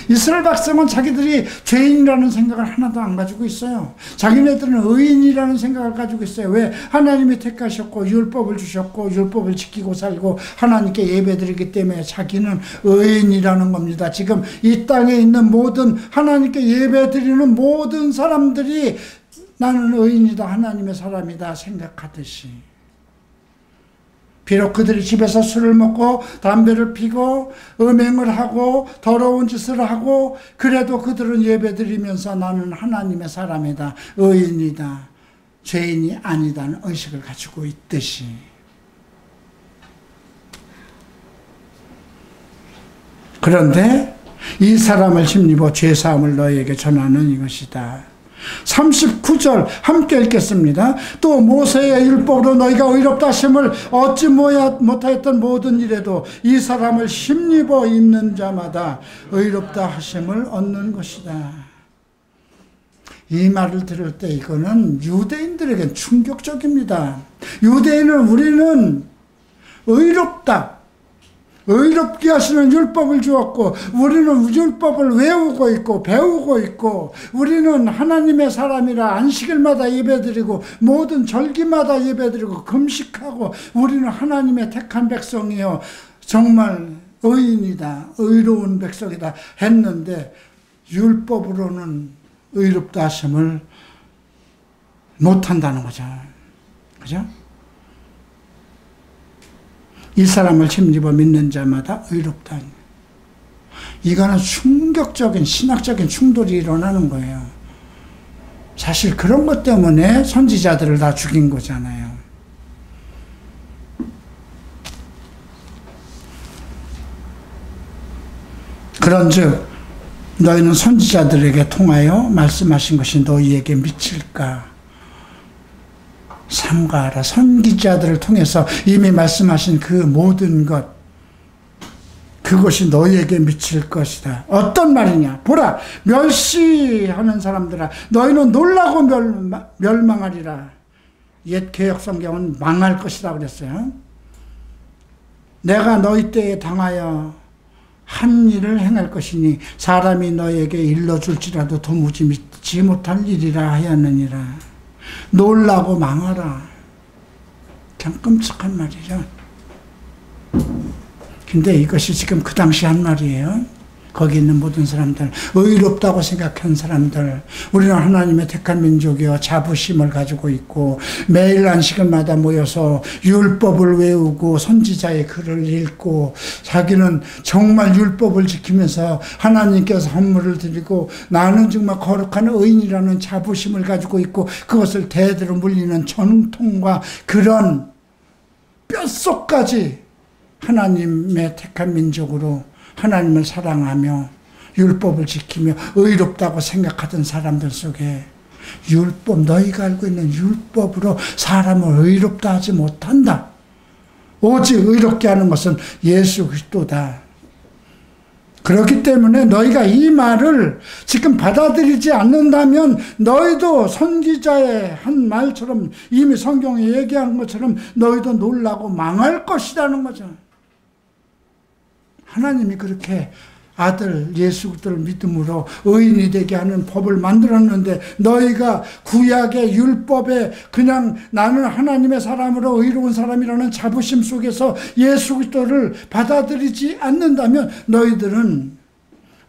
이스라엘 백성은 자기들이 죄인이라는 생각을 하나도 안 가지고 있어요. 자기네들은 의인이라는 생각을 가지고 있어요. 왜? 하나님이 택하셨고 율법을 주셨고 율법을 지키고 살고 하나님께 예배드리기 때문에 자기는 의인이라는 겁니다. 지금 이 땅에 있는 모든 하나님께 예배드리는 모든 사람들이 나는 의인이다, 하나님의 사람이다 생각하듯이, 비록 그들이 집에서 술을 먹고 담배를 피고 음행을 하고 더러운 짓을 하고, 그래도 그들은 예배드리면서 나는 하나님의 사람이다, 의인이다, 죄인이 아니다는 의식을 가지고 있듯이, 그런데 이 사람을 힘입어 죄사함을 너희에게 전하는 이것이다. 39절 함께 읽겠습니다. 또 모세의 율법으로 너희가 의롭다 하심을 얻지 못하였던 모든 일에도 이 사람을 힘입어 입는 자마다 의롭다 하심을 얻는 것이다. 이 말을 들을 때 이거는 유대인들에겐 충격적입니다. 유대인은 우리는 의롭다, 의롭게 하시는 율법을 주었고 우리는 율법을 외우고 있고 배우고 있고, 우리는 하나님의 사람이라 안식일마다 예배드리고 모든 절기마다 예배드리고 금식하고 우리는 하나님의 택한 백성이요 정말 의인이다, 의로운 백성이다 했는데 율법으로는 의롭다 하심을 못한다는 거죠. 그죠? 이 사람을 힘입어 믿는 자마다 의롭다. 이거는 충격적인 신학적인 충돌이 일어나는 거예요. 사실 그런 것 때문에 선지자들을 다 죽인 거잖아요. 그런즉 너희는 선지자들에게 통하여 말씀하신 것이 너희에게 미칠까 삼가하라. 선지자들을 통해서 이미 말씀하신 그 모든 것, 그것이 너희에게 미칠 것이다. 어떤 말이냐? 보라, 멸시하는 사람들아, 너희는 놀라고 멸망하리라. 옛 개역 성경은 망할 것이라 그랬어요. 내가 너희 때에 당하여 한 일을 행할 것이니 사람이 너에게 일러줄지라도 도무지 믿지 못할 일이라 하였느니라. 놀라고 망하라. 참 끔찍한 말이죠. 근데 이것이 지금 그 당시 한 말이에요. 거기 있는 모든 사람들, 의롭다고 생각한 사람들, 우리는 하나님의 택한 민족이여 자부심을 가지고 있고 매일 안식일마다 모여서 율법을 외우고 선지자의 글을 읽고 자기는 정말 율법을 지키면서 하나님께서 헌물을 드리고 나는 정말 거룩한 의인이라는 자부심을 가지고 있고 그것을 대대로 물리는 전통과 그런 뼛속까지 하나님의 택한 민족으로 하나님을 사랑하며 율법을 지키며 의롭다고 생각하던 사람들 속에 율법, 너희가 알고 있는 율법으로 사람을 의롭다 하지 못한다. 오직 의롭게 하는 것은 예수 그리스도다. 그렇기 때문에 너희가 이 말을 지금 받아들이지 않는다면 너희도 선지자의 한 말처럼 이미 성경에 얘기한 것처럼 너희도 놀라고 망할 것이라는 거죠. 하나님이 그렇게 아들 예수 그리스도를 믿음으로 의인이 되게 하는 법을 만들었는데 너희가 구약의 율법에 그냥 나는 하나님의 사람으로 의로운 사람이라는 자부심 속에서 예수 그리스도를 받아들이지 않는다면 너희들은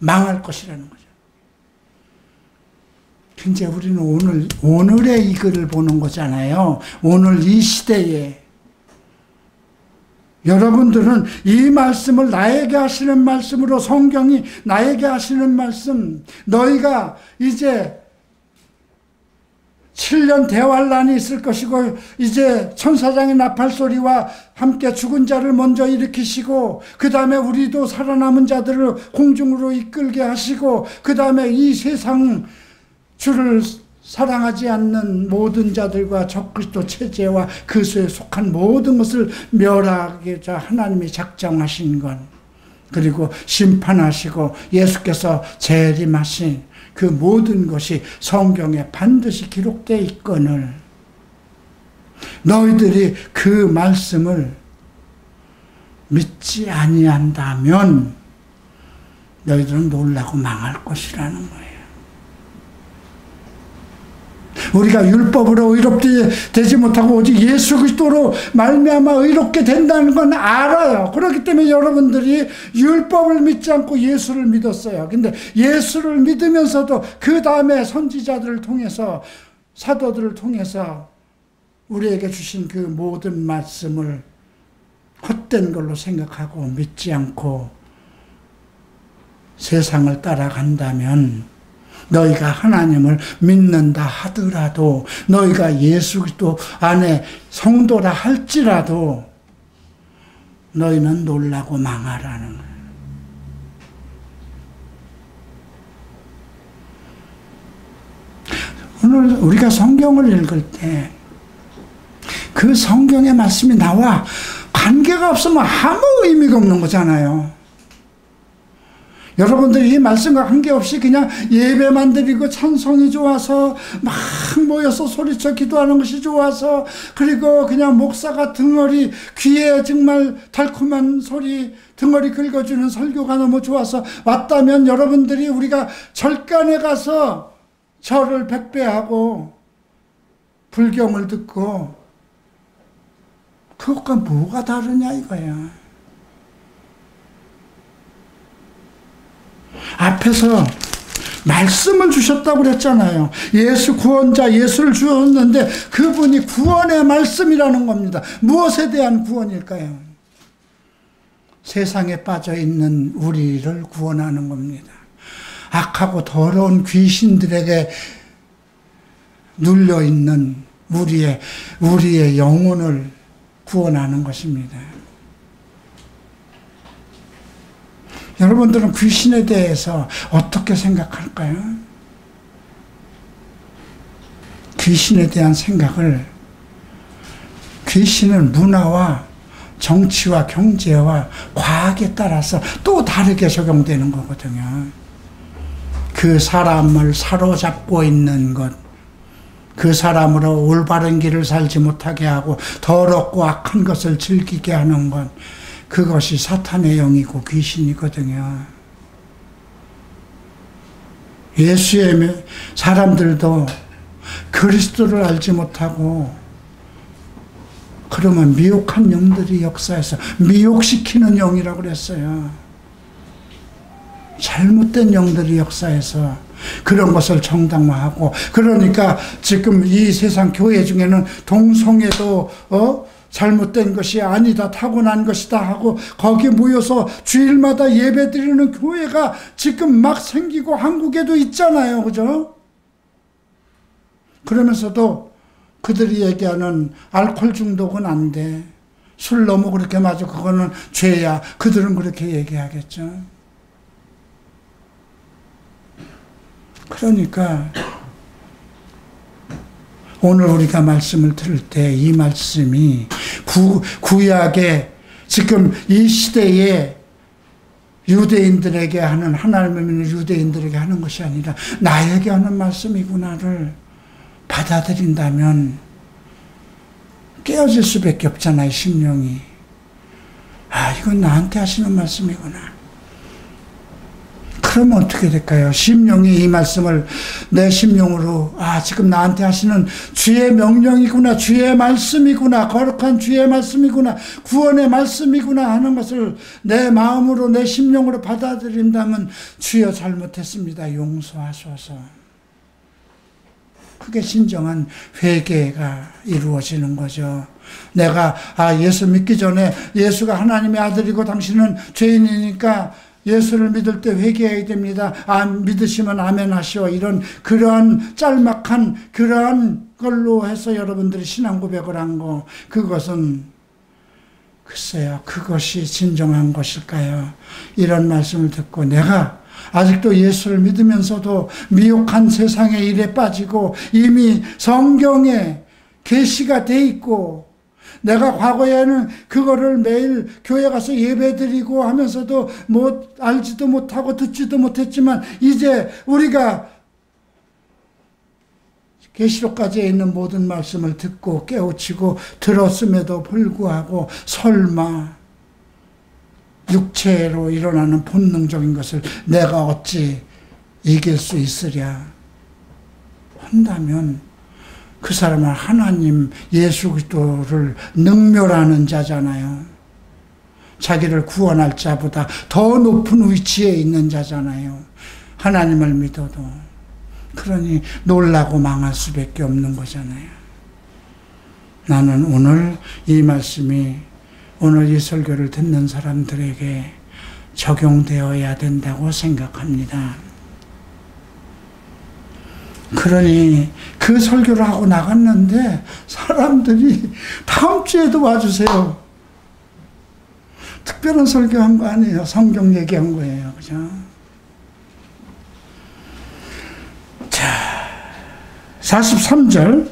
망할 것이라는 거죠. 이제 우리는 오늘의 이 글을 보는 거잖아요. 오늘 이 시대에 여러분들은 이 말씀을 나에게 하시는 말씀으로 성경이 나에게 하시는 말씀, 너희가 이제 7년 대환란이 있을 것이고 이제 천사장의 나팔소리와 함께 죽은 자를 먼저 일으키시고 그 다음에 우리도 살아남은 자들을 공중으로 이끌게 하시고 그 다음에 이 세상 주를 사랑하지 않는 모든 자들과 적그리스도 체제와 그수에 속한 모든 것을 멸하게 하나님이 작정하신 것, 그리고 심판하시고 예수께서 재림하신 그 모든 것이 성경에 반드시 기록되어 있거늘 너희들이 그 말씀을 믿지 아니한다면 너희들은 놀라고 망할 것이라는 거예요. 우리가 율법으로 의롭게 되지 못하고 오직 예수 그리스도로 말미암아 의롭게 된다는 건 알아요. 그렇기 때문에 여러분들이 율법을 믿지 않고 예수를 믿었어요. 근데 예수를 믿으면서도 그 다음에 선지자들을 통해서 사도들을 통해서 우리에게 주신 그 모든 말씀을 헛된 걸로 생각하고 믿지 않고 세상을 따라간다면 너희가 하나님을 믿는다 하더라도 너희가 예수 그리스도 안에 성도라 할지라도 너희는 놀라고 망하라는 거예요. 오늘 우리가 성경을 읽을 때 그 성경의 말씀이 나와 관계가 없으면 아무 의미가 없는 거잖아요. 여러분들이 이 말씀과 관계없이 그냥 예배만 드리고 찬송이 좋아서 막 모여서 소리쳐 기도하는 것이 좋아서 그리고 그냥 목사가 등어리 귀에 정말 달콤한 소리 등어리 긁어주는 설교가 너무 좋아서 왔다면 여러분들이 우리가 절간에 가서 절을 백배하고 불경을 듣고 그것과 뭐가 다르냐 이거야. 앞에서 말씀을 주셨다고 그랬잖아요. 예수 구원자 예수를 주었는데 그분이 구원의 말씀이라는 겁니다. 무엇에 대한 구원일까요? 세상에 빠져 있는 우리를 구원하는 겁니다. 악하고 더러운 귀신들에게 눌려 있는 우리의 영혼을 구원하는 것입니다. 여러분들은 귀신에 대해서 어떻게 생각할까요? 귀신에 대한 생각을, 귀신은 문화와 정치와 경제와 과학에 따라서 또 다르게 적용되는 거거든요. 그 사람을 사로잡고 있는 것, 그 사람으로 올바른 길을 살지 못하게 하고 더럽고 악한 것을 즐기게 하는 것, 그것이 사탄의 영이고 귀신이거든요. 예수의 사람들도 그리스도를 알지 못하고 그러면 미혹한 영들이 역사해서 미혹시키는 영이라고 그랬어요. 잘못된 영들이 역사해서 그런 것을 정당화하고, 그러니까 지금 이 세상 교회 중에는 동성애도 잘못된 것이 아니다, 타고난 것이다 하고 거기 모여서 주일마다 예배드리는 교회가 지금 막 생기고 한국에도 있잖아요. 그죠? 그러면서도 그들이 얘기하는 알코올 중독은 안 돼, 술 너무 그렇게 마셔, 그거는 죄야, 그들은 그렇게 얘기하겠죠. 그러니까 오늘 우리가 말씀을 들을 때 이 말씀이 구약의 지금 이 시대에 유대인들에게 하는, 하나님을 믿는 유대인들에게 하는 것이 아니라 나에게 하는 말씀이구나를 받아들인다면 깨어질 수밖에 없잖아요. 심령이. 아, 이건 나한테 하시는 말씀이구나. 그러면 어떻게 될까요? 심령이 이 말씀을 내 심령으로, 아, 지금 나한테 하시는 주의 명령이구나, 주의 말씀이구나, 거룩한 주의 말씀이구나, 구원의 말씀이구나 하는 것을 내 마음으로, 내 심령으로 받아들인다면, 주여 잘못했습니다, 용서하소서. 그게 진정한 회개가 이루어지는 거죠. 내가 예수 믿기 전에 예수가 하나님의 아들이고 당신은 죄인이니까 예수를 믿을 때 회개해야 됩니다. 안 믿으시면 아멘 하시오. 이런 그러한 짤막한 그러한 걸로 해서 여러분들이 신앙 고백을 한 거, 그것은 글쎄요, 그것이 진정한 것일까요? 이런 말씀을 듣고 내가 아직도 예수를 믿으면서도 미혹한 세상의 일에 빠지고 이미 성경에 계시가 돼 있고, 내가 과거에는 그거를 매일 교회 가서 예배드리고 하면서도 알지도 못하고 듣지도 못했지만, 이제 우리가 계시록까지에 있는 모든 말씀을 듣고 깨우치고 들었음에도 불구하고 설마 육체로 일어나는 본능적인 것을 내가 어찌 이길 수 있으랴 한다면, 그 사람은 하나님 예수 그리스도를 능멸하는 자잖아요. 자기를 구원할 자보다 더 높은 위치에 있는 자잖아요. 하나님을 믿어도. 그러니 놀라고 망할 수밖에 없는 거잖아요. 나는 오늘 이 말씀이 오늘 이 설교를 듣는 사람들에게 적용되어야 된다고 생각합니다. 그러니 그 설교를 하고 나갔는데 사람들이 다음 주에도 와주세요. 특별한 설교한 거 아니에요. 성경 얘기한 거예요. 그죠? 자, 43절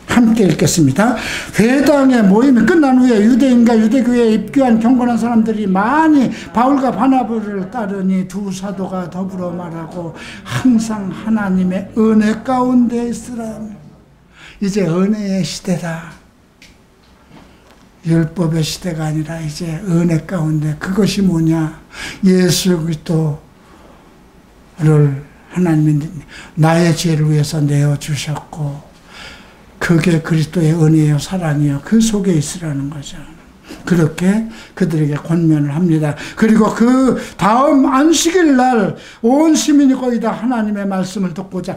함께 읽겠습니다. 회당의 모임이 끝난 후에 유대인과 유대교회에 입교한 경건한 사람들이 많이 바울과 바나바를 따르니 두 사도가 더불어 말하고 항상 하나님의 은혜 가운데 있으라. 이제 은혜의 시대다. 율법의 시대가 아니라 이제 은혜 가운데. 그것이 뭐냐? 예수 그리스도를 하나님이 나의 죄를 위해서 내어주셨고, 그게 그리스도의 은혜요 사랑이요, 그 속에 있으라는 거죠. 그렇게 그들에게 권면을 합니다. 그리고 그 다음 안식일 날 온 시민이 거의 다 하나님의 말씀을 듣고자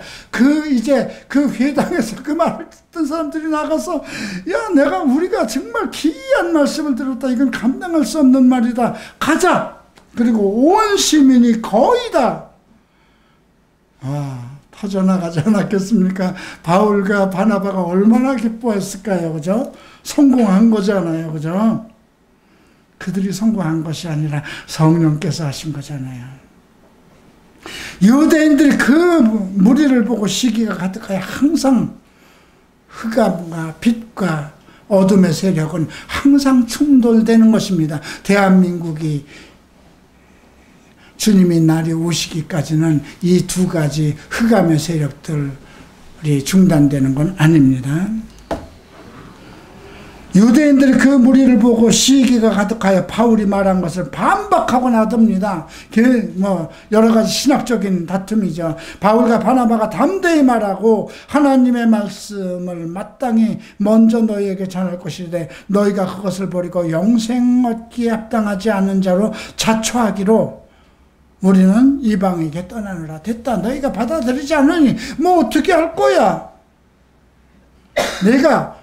이제 그 회당에서 그 말을 듣던 사람들이 나가서 야, 우리가 정말 기이한 말씀을 들었다. 이건 감당할 수 없는 말이다. 가자. 그리고 온 시민이 거의 다 터져나가지 않았겠습니까? 바울과 바나바가 얼마나 기뻐했을까요? 그죠? 성공한 거잖아요. 그죠? 그들이 성공한 것이 아니라 성령께서 하신 거잖아요. 유대인들이 그 무리를 보고 시기가 가득하여 항상 흑암과 빛과 어둠의 세력은 항상 충돌되는 것입니다. 대한민국이 주님의 날이 오시기까지는 이 두 가지 흑암의 세력들이 중단되는 건 아닙니다. 유대인들이 그 무리를 보고 시기가 가득하여 바울이 말한 것을 반박하고 나섭니다. 여러 가지 신학적인 다툼이죠. 바울과 바나바가 담대히 말하고 하나님의 말씀을 마땅히 먼저 너희에게 전할 것이되 너희가 그것을 버리고 영생 얻기에 합당하지 않은 자로 자초하기로 우리는 이방에게 떠나느라 됐다. 너희가 받아들이지 않으니 어떻게 할 거야? 내가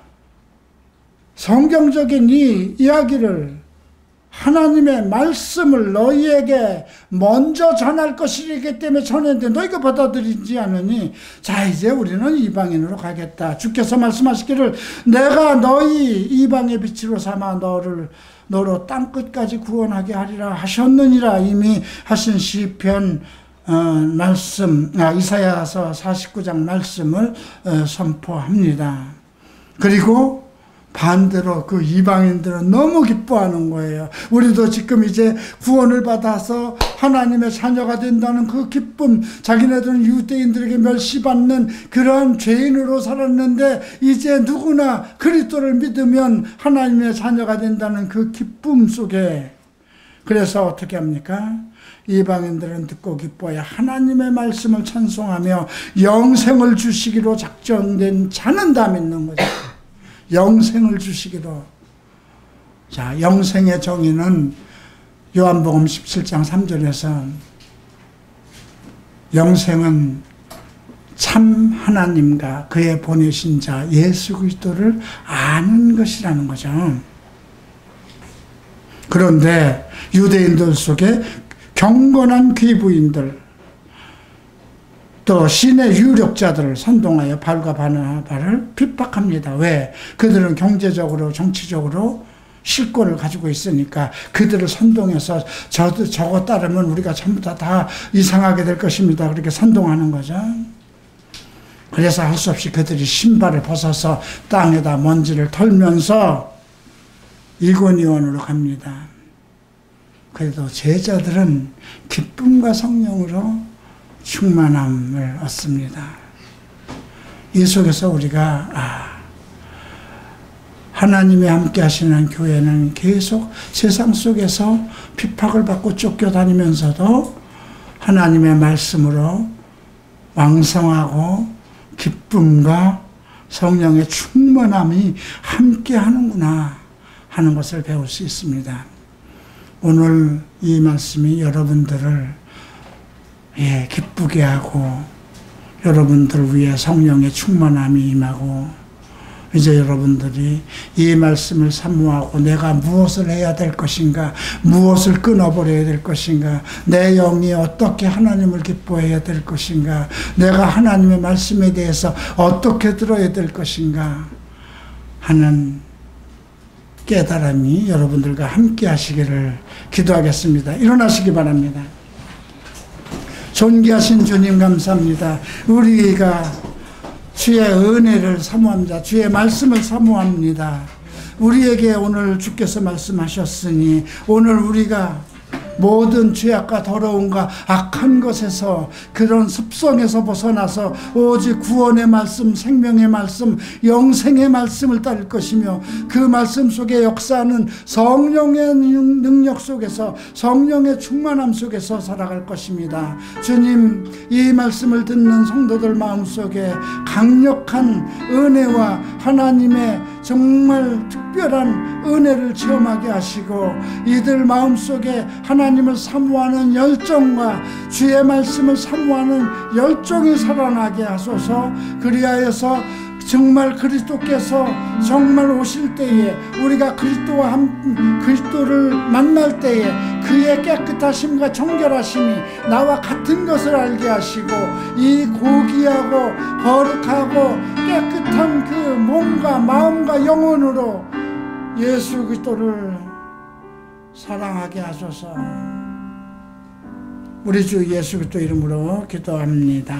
성경적인 이 이야기를 하나님의 말씀을 너희에게 먼저 전할 것이기 때문에 전했는데 너희가 받아들이지 않으니 자 이제 우리는 이방인으로 가겠다. 주께서 말씀하시기를 내가 너희 이방의 빛으로 삼아 너로 땅끝까지 구원하게 하리라 하셨느니라. 이미 하신 시편 말씀 이사야서 49장 말씀을 선포합니다. 그리고 반대로 그 이방인들은 너무 기뻐하는 거예요. 우리도 지금 이제 구원을 받아서 하나님의 자녀가 된다는 그 기쁨, 자기네들은 유대인들에게 멸시받는 그러한 죄인으로 살았는데 이제 누구나 그리스도를 믿으면 하나님의 자녀가 된다는 그 기쁨 속에, 그래서 어떻게 합니까? 이방인들은 듣고 기뻐하여 하나님의 말씀을 찬송하며 영생을 주시기로 작정된 자는 다 믿는 거죠. 영생을 주시기로. 자, 영생의 정의는 요한복음 17장 3절에서 영생은 참 하나님과 그의 보내신 자 예수 그리스도를 아는 것이라는 거죠. 그런데 유대인들 속에 경건한 귀부인들 또 신의 유력자들을 선동하여 바울과 바나바를 핍박합니다. 왜? 그들은 경제적으로 정치적으로 실권을 가지고 있으니까 그들을 선동해서 저거 따르면 우리가 전부 다 이상하게 될 것입니다. 그렇게 선동하는 거죠. 그래서 할 수 없이 그들이 신발을 벗어서 땅에다 먼지를 털면서 이고니온으로 갑니다. 그래도 제자들은 기쁨과 성령으로 충만함을 얻습니다. 이 속에서 우리가 하나님이 함께 하시는 교회는 계속 세상 속에서 핍박을 받고 쫓겨다니면서도 하나님의 말씀으로 왕성하고 기쁨과 성령의 충만함이 함께 하는구나 하는 것을 배울 수 있습니다. 오늘 이 말씀이 여러분들을 기쁘게 하고 여러분들 위해 성령의 충만함이 임하고 이제 여러분들이 이 말씀을 사모하고 내가 무엇을 해야 될 것인가, 무엇을 끊어버려야 될 것인가, 내 영이 어떻게 하나님을 기뻐해야 될 것인가, 내가 하나님의 말씀에 대해서 어떻게 들어야 될 것인가 하는 깨달음이 여러분들과 함께 하시기를 기도하겠습니다. 일어나시기 바랍니다. 존귀하신 주님 감사합니다. 우리가 주의 은혜를 사모합니다. 주의 말씀을 사모합니다. 우리에게 오늘 주께서 말씀하셨으니 오늘 우리가 모든 죄악과 더러움과 악한 것에서 그런 습성에서 벗어나서 오직 구원의 말씀, 생명의 말씀, 영생의 말씀을 따를 것이며 그 말씀 속에 역사하는 성령의 능력 속에서 성령의 충만함 속에서 살아갈 것입니다. 주님, 이 말씀을 듣는 성도들 마음속에 강력한 은혜와 하나님의 정말 특별한 은혜를 체험하게 하시고 이들 마음속에 하나님을 사모하는 열정과 주의 말씀을 사모하는 열정이 살아나게 하소서. 그리하여서 정말 그리스도께서 정말 오실 때에 우리가 그리스도를 만날 때에 그의 깨끗하심과 정결하심이 나와 같은 것을 알게 하시고 이 고귀하고 거룩하고 깨끗한 그 몸과 마음과 영혼으로 예수 그리스도를 사랑하게 하소서. 우리 주 예수 그리스도 이름으로 기도합니다.